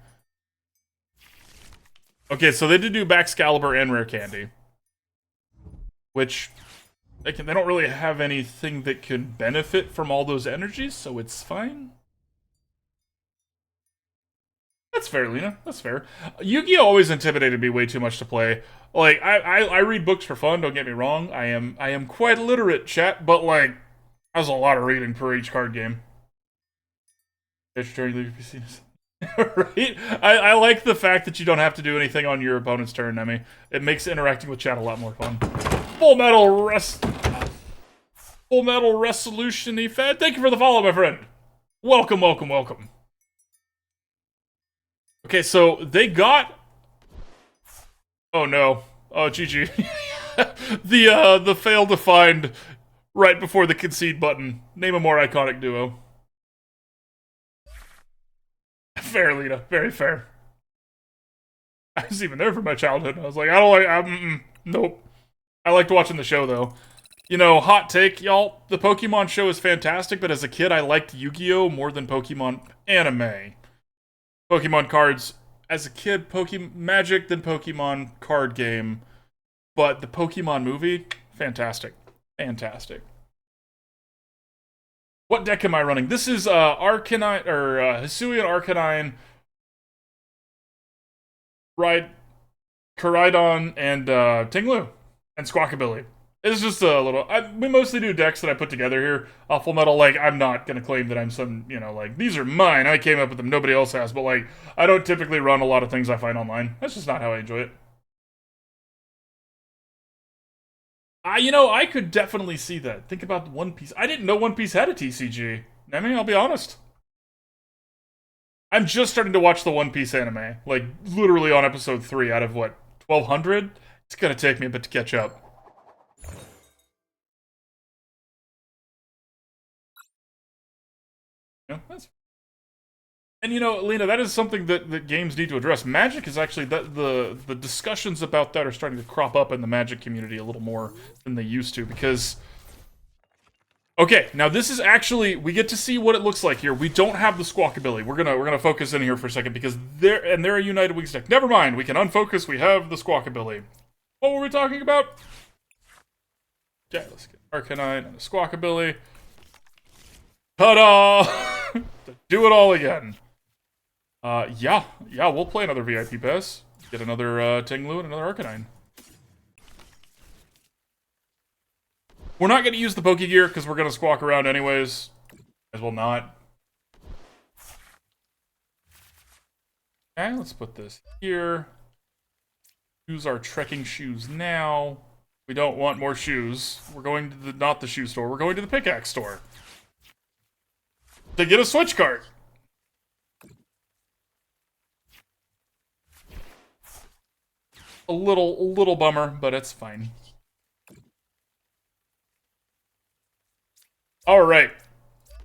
Okay, so they did do Baxcalibur and rare candy. Which, they don't really have anything that can benefit from all those energies, so it's fine. That's fair, Lena. That's fair. Yu-Gi-Oh! Always intimidated me way too much to play. Like, I read books for fun, don't get me wrong. I am quite literate, chat, but, like, that's a lot of reading per each card game. Right? I like the fact that you don't have to do anything on your opponent's turn, Nemi. It makes interacting with chat a lot more fun. Full Metal Resolution Efed. Thank you for the follow, my friend. Welcome, welcome, welcome. Okay, so they got... Oh no. Oh, GG. The fail to find right before the concede button. Name a more iconic duo. Fair, Lena. Very fair. I was even there for my childhood. I was like, I don't like... Nope. I liked watching the show, though. You know, hot take, y'all. The Pokemon show is fantastic, but as a kid, I liked Yu-Gi-Oh! More than Pokemon anime. Pokemon cards, as a kid, Magic than Pokemon card game. But the Pokemon movie, fantastic. Fantastic. What deck am I running? This is Arcanine, or Hisuian Arcanine, Koraidon, and Ting-Lu, and Squawkabilly. It's just a little... we mostly do decks that I put together here. Full Metal, like, I'm not going to claim that I'm some, you know, like, these are mine, I came up with them, nobody else has, but, like, I don't typically run a lot of things I find online. That's just not how I enjoy it. You know, I could definitely see that. Think about One Piece. I didn't know One Piece had a TCG. I mean, I'll be honest. I'm just starting to watch the One Piece anime. Like, literally on episode 3 out of, what, 1,200? It's gonna take me a bit to catch up. Yeah, and you know, Lena, that is something that games need to address. Magic is actually the discussions about that are starting to crop up in the Magic community a little more than they used to, because okay, now this is actually, we get to see what it looks like here. We don't have the Squawkabilly. We're gonna focus in here for a second because they're a United Wings deck. Never mind, we can unfocus. We have the Squawkabilly. What were we talking about? Yeah, let's get Arcanine and a Squawkabilly. Ta-da! Do it all again. Yeah, we'll play another VIP Pass. Get another Ting-Lu and another Arcanine. We're not going to use the Pokégear because we're going to squawk around anyways. As well not. Okay, let's put this here. Use our trekking shoes now. We don't want more shoes. We're going to not the shoe store. We're going to the pickaxe store. To get a Switch Cart. A little bummer, but it's fine. Alright.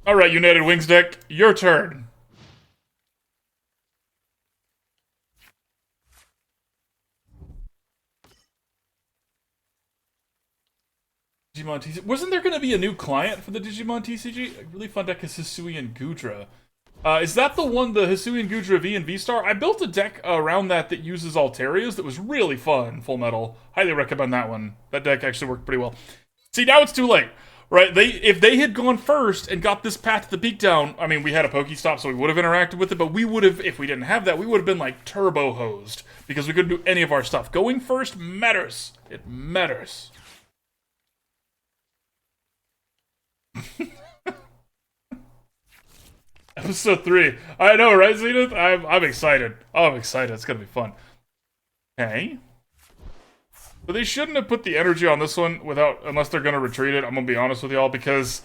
Alright, United Wings deck, your turn. Digimon TCG. Wasn't there going to be a new client for the Digimon TCG? A really fun deck is Hisuian Gudra. Is that the one, the Hisuian Gudra V and V-Star? I built a deck around that uses Alterias that was really fun, Full Metal. Highly recommend that one. That deck actually worked pretty well. See, now it's too late, right? If they had gone first and got this Path to the Peak down, I mean, we had a PokéStop, so we would have interacted with it, but we would have, if we didn't have that, we would have been, like, turbo-hosed, because we couldn't do any of our stuff. Going first matters. It matters. Episode 3. I know, right, Zenith? I'm excited. Oh, I'm excited. It's gonna be fun. Okay. But they shouldn't have put the energy on this one unless they're gonna retreat it. I'm gonna be honest with y'all, because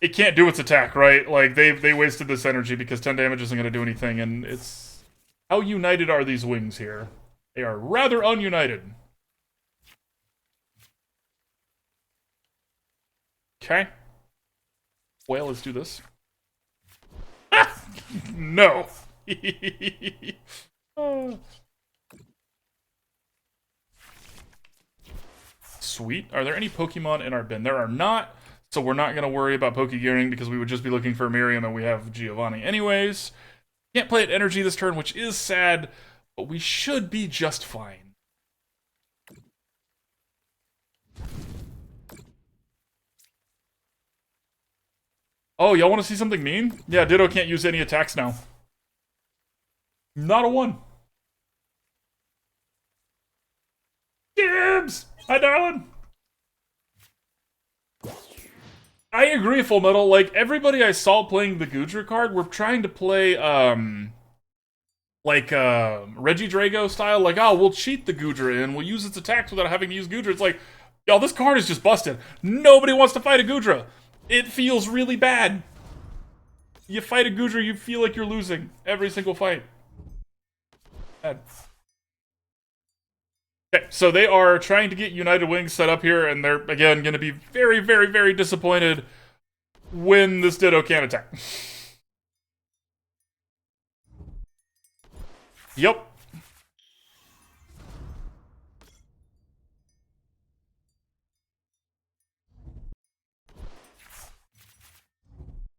it can't do its attack, right? Like, they wasted this energy because 10 damage isn't gonna do anything, and it's... How united are these wings here? They are rather ununited. Okay. Well, let's do this. No. Sweet. Are there any Pokemon in our bin? There are not, so we're not going to worry about Pokégearing because we would just be looking for Miriam and we have Giovanni anyways. Can't play at energy this turn, which is sad, but we should be just fine. Oh, y'all want to see something mean? Yeah, Ditto can't use any attacks now. Not a 1. Gibbs! Hi, darling! I agree, Full Metal. Like, everybody I saw playing the Gudra card were trying to play, Reggie Drago style. Like, oh, we'll cheat the Gudra in. We'll use its attacks without having to use Gudra. It's like, y'all, this card is just busted. Nobody wants to fight a Gudra. It feels really bad. You fight a Gudra, you feel like you're losing every single fight. Bad. Okay, so they are trying to get United Wings set up here, and they're, again, going to be very, very, very disappointed when this Ditto can't attack. Yep.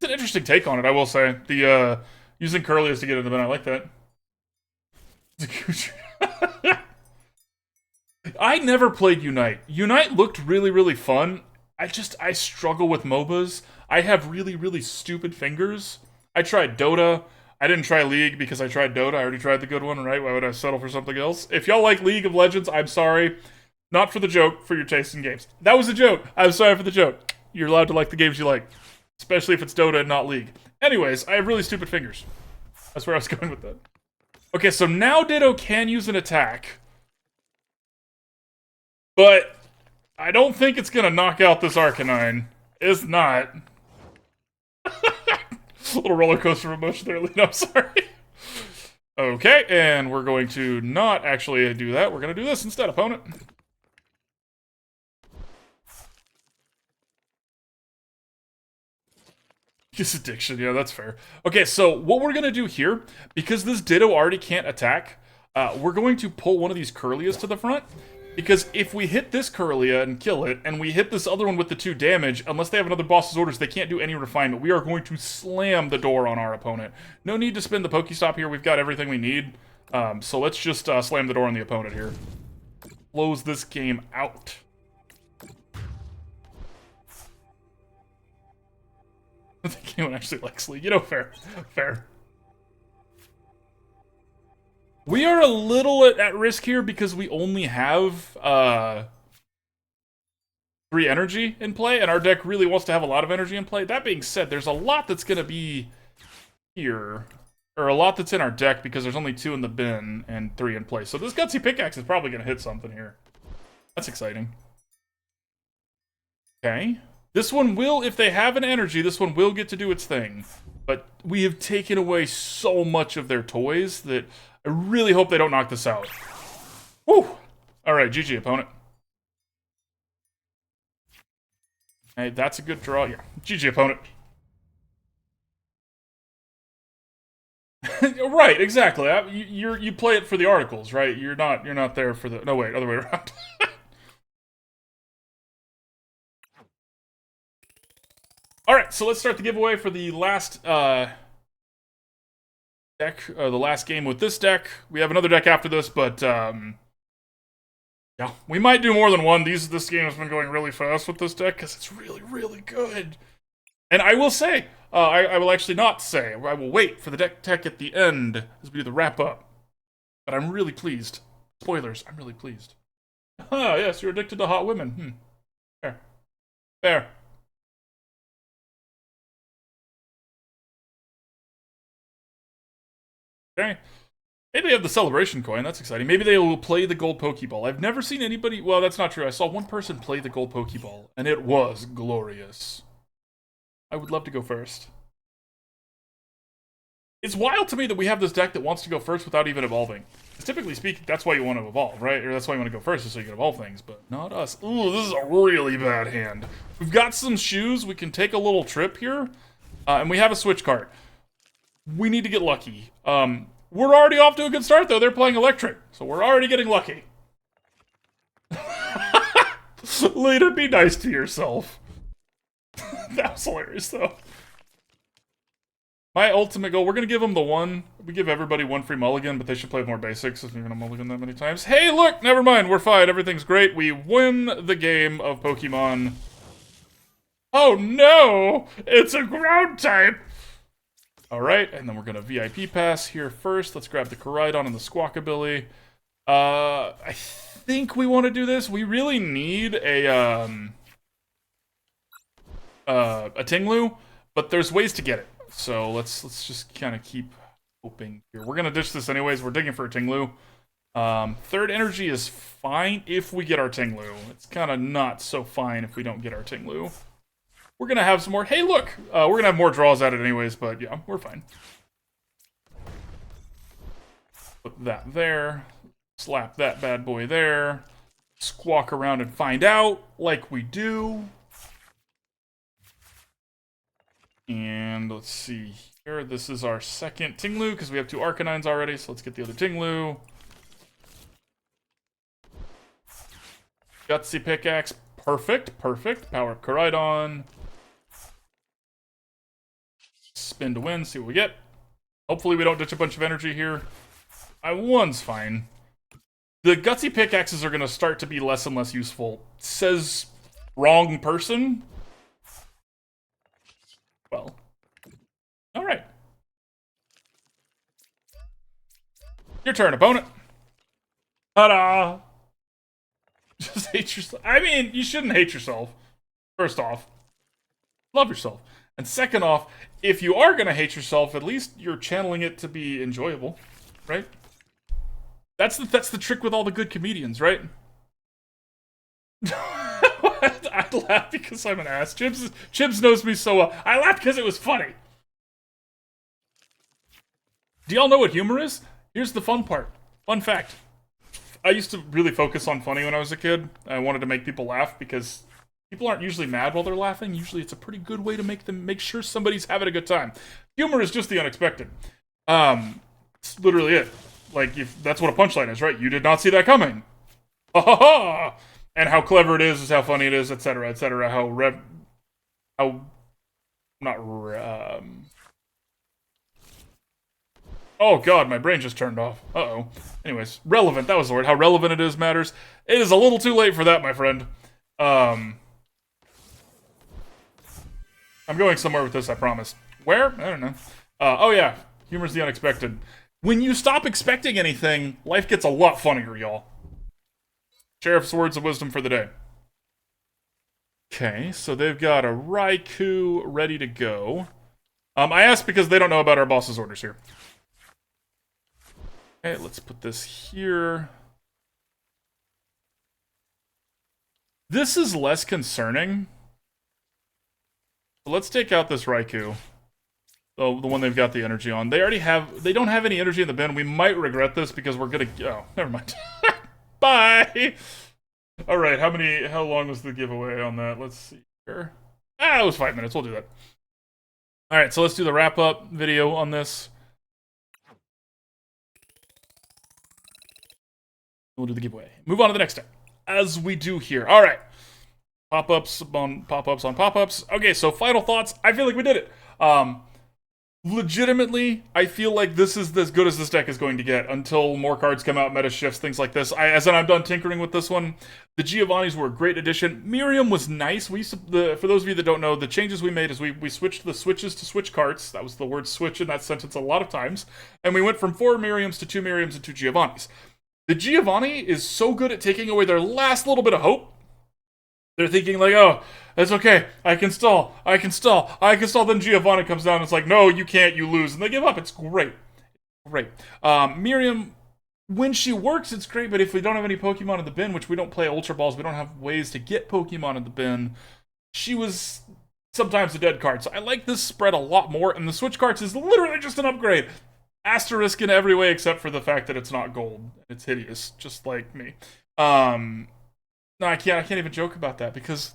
an interesting take on it, I will say. The using Curlius to get into the bin, I like that. I never played Unite. Unite looked really, really fun. I struggle with MOBAs. I have really, really stupid fingers. I tried Dota. I didn't try League because I tried Dota. I already tried the good one, right? Why would I settle for something else? If y'all like League of Legends, I'm sorry. Not for the joke, for your taste in games. That was a joke. I'm sorry for the joke. You're allowed to like the games you like. Especially if it's Dota and not League. Anyways, I have really stupid fingers. That's where I was going with that. Okay, so now Ditto can use an attack. But I don't think it's gonna knock out this Arcanine. It's not. A little roller coaster of emotion there, Lena. I'm sorry. Okay, and we're going to not actually do that. We're gonna do this instead, opponent. His addiction, yeah, that's fair. Okay, so what we're gonna do here, because this Ditto already can't attack, we're going to pull one of these Curlias to the front. Because if we hit this Curlia and kill it, and we hit this other one with the 2 damage, unless they have another boss's orders, they can't do any refinement. We are going to slam the door on our opponent. No need to spin the PokéStop here. We've got everything we need. So let's just slam the door on the opponent here. Close this game out. I think anyone actually likes League. You know, fair. Fair. We are a little at risk here because we only have 3 energy in play, and our deck really wants to have a lot of energy in play. That being said, there's a lot that's going to be here, or a lot that's in our deck because there's only 2 in the bin and 3 in play. So this Gutsy Pickaxe is probably going to hit something here. That's exciting. Okay. This one will, if they have an energy, this one will get to do its thing. But we have taken away so much of their toys that I really hope they don't knock this out. Woo! Alright, GG, opponent. Hey, that's a good draw. Yeah, GG, opponent. Right, exactly. You play it for the articles, right? You're not there for the... No, wait, other way around. Alright, so let's start the giveaway for the last deck, the last game with this deck. We have another deck after this, but yeah, we might do more than one. This game has been going really fast with this deck because it's really, really good. And I will say, I will actually not say, I will wait for the deck tech at the end as we do the wrap up. But I'm really pleased. Spoilers, I'm really pleased. Ah, yes, you're addicted to hot women. Fair. Fair. Okay. Maybe they have the celebration coin. That's exciting. Maybe they will play the gold Pokeball. I've never seen anybody... Well, that's not true. I saw one person play the gold Pokeball, and it was glorious. I would love to go first. It's wild to me that we have this deck that wants to go first without even evolving. Because typically speaking, that's why you want to evolve, right? Or that's why you want to go first, is so you can evolve things, but not us. Ooh, this is a really bad hand. We've got some shoes. We can take a little trip here. And we have a Switch Cart. We need to get lucky. We're already off to a good start, though. They're playing Electric, so we're already getting lucky. Lena, be nice to yourself. That was hilarious, though. My ultimate goal, we're going to give them the one. We give everybody one free mulligan, but they should play with more basics if you're going to mulligan that many times. Hey, look, never mind. We're fine. Everything's great. We win the game of Pokemon. Oh, no. It's a ground type. Alright, and then we're going to VIP pass here first. Let's grab the Koraidon and the Squawkabilly. I think we want to do this. We really need a Ting-Lu, but there's ways to get it. So let's just kind of keep hoping here. We're going to ditch this anyways. We're digging for a Ting-Lu. Third energy is fine if we get our Ting-Lu. It's kind of not so fine if we don't get our Ting-Lu. We're going to have some more... Hey, look! We're going to have more draws at it anyways, but yeah, we're fine. Put that there. Slap that bad boy there. Squawk around and find out, like we do. And let's see here. This is our second Ting-Lu, because we have 2 Arcanines already, so let's get the other Ting-Lu. Gutsy Pickaxe. Perfect, perfect. Power up Koraidon. spin to win, see what we get. Hopefully we don't ditch a bunch of energy here. One's fine. The Gutsy Pickaxes are going to start to be less and less useful. Says wrong person? Well. Alright. Your turn, opponent. Ta-da! Just hate yourself. I mean, you shouldn't hate yourself. First off. Love yourself. And second off, if you are going to hate yourself, at least you're channeling it to be enjoyable. Right? That's the trick with all the good comedians, right? I laugh because I'm an ass. Chibs knows me so well. I laughed because it was funny. Do y'all know what humor is? Here's the fun part. Fun fact. I used to really focus on funny when I was a kid. I wanted to make people laugh because people aren't usually mad while they're laughing. Usually it's a pretty good way to make sure somebody's having a good time. Humor is just the unexpected. It's literally it. Like, if that's what a punchline is, right? You did not see that coming. Ha ha ha! And how clever it is how funny it is, etc., etc. Oh god, my brain just turned off. Uh-oh. Anyways, relevant, that was the word. How relevant it is matters. It is a little too late for that, my friend. I'm going somewhere with this, I promise. Where? I don't know. Oh yeah, humor's the unexpected. When you stop expecting anything, life gets a lot funnier, y'all. Sheriff's words of wisdom for the day. Okay, so they've got a Raikou ready to go. I asked because they don't know about our boss's orders here. Okay, let's put this here. This is less concerning. So let's take out this Raikou. The one they've got the energy on. They don't have any energy in the bin. We might regret this because we're gonna, oh, never mind. Bye! Alright, how long was the giveaway on that? Let's see here. It was 5 minutes, we'll do that. Alright, so let's do the wrap-up video on this. We'll do the giveaway. Move on to the next step. As we do here. Alright. Pop-ups on pop-ups on pop-ups. Okay, so final thoughts. I feel like we did it. Legitimately, I feel like this is as good as this deck is going to get until more cards come out, meta shifts, things like this. As I'm done tinkering with this one, the Giovannis were a great addition. Miriam was nice. We for those of you that don't know, the changes we made is we switched the switches to switch carts. That was the word switch in that sentence a lot of times. And we went from 4 Miriams to 2 Miriams and 2 Giovannis. The Giovanni is so good at taking away their last little bit of hope. They're thinking like, oh, that's okay. I can stall. Then Giovanni comes down and it's like, no, you can't. You lose. And they give up. It's great. Great. Miriam, when she works, it's great. But if we don't have any Pokemon in the bin, which we don't play Ultra Balls, we don't have ways to get Pokemon in the bin, she was sometimes a dead card. So I like this spread a lot more. And the Switch Carts is literally just an upgrade. Asterisk in every way except for the fact that it's not gold. It's hideous, just like me. No, I can't even joke about that because...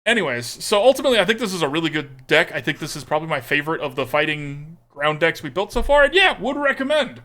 Anyways, so ultimately I think this is a really good deck. I think this is probably my favorite of the fighting ground decks we built so far. And yeah, would recommend.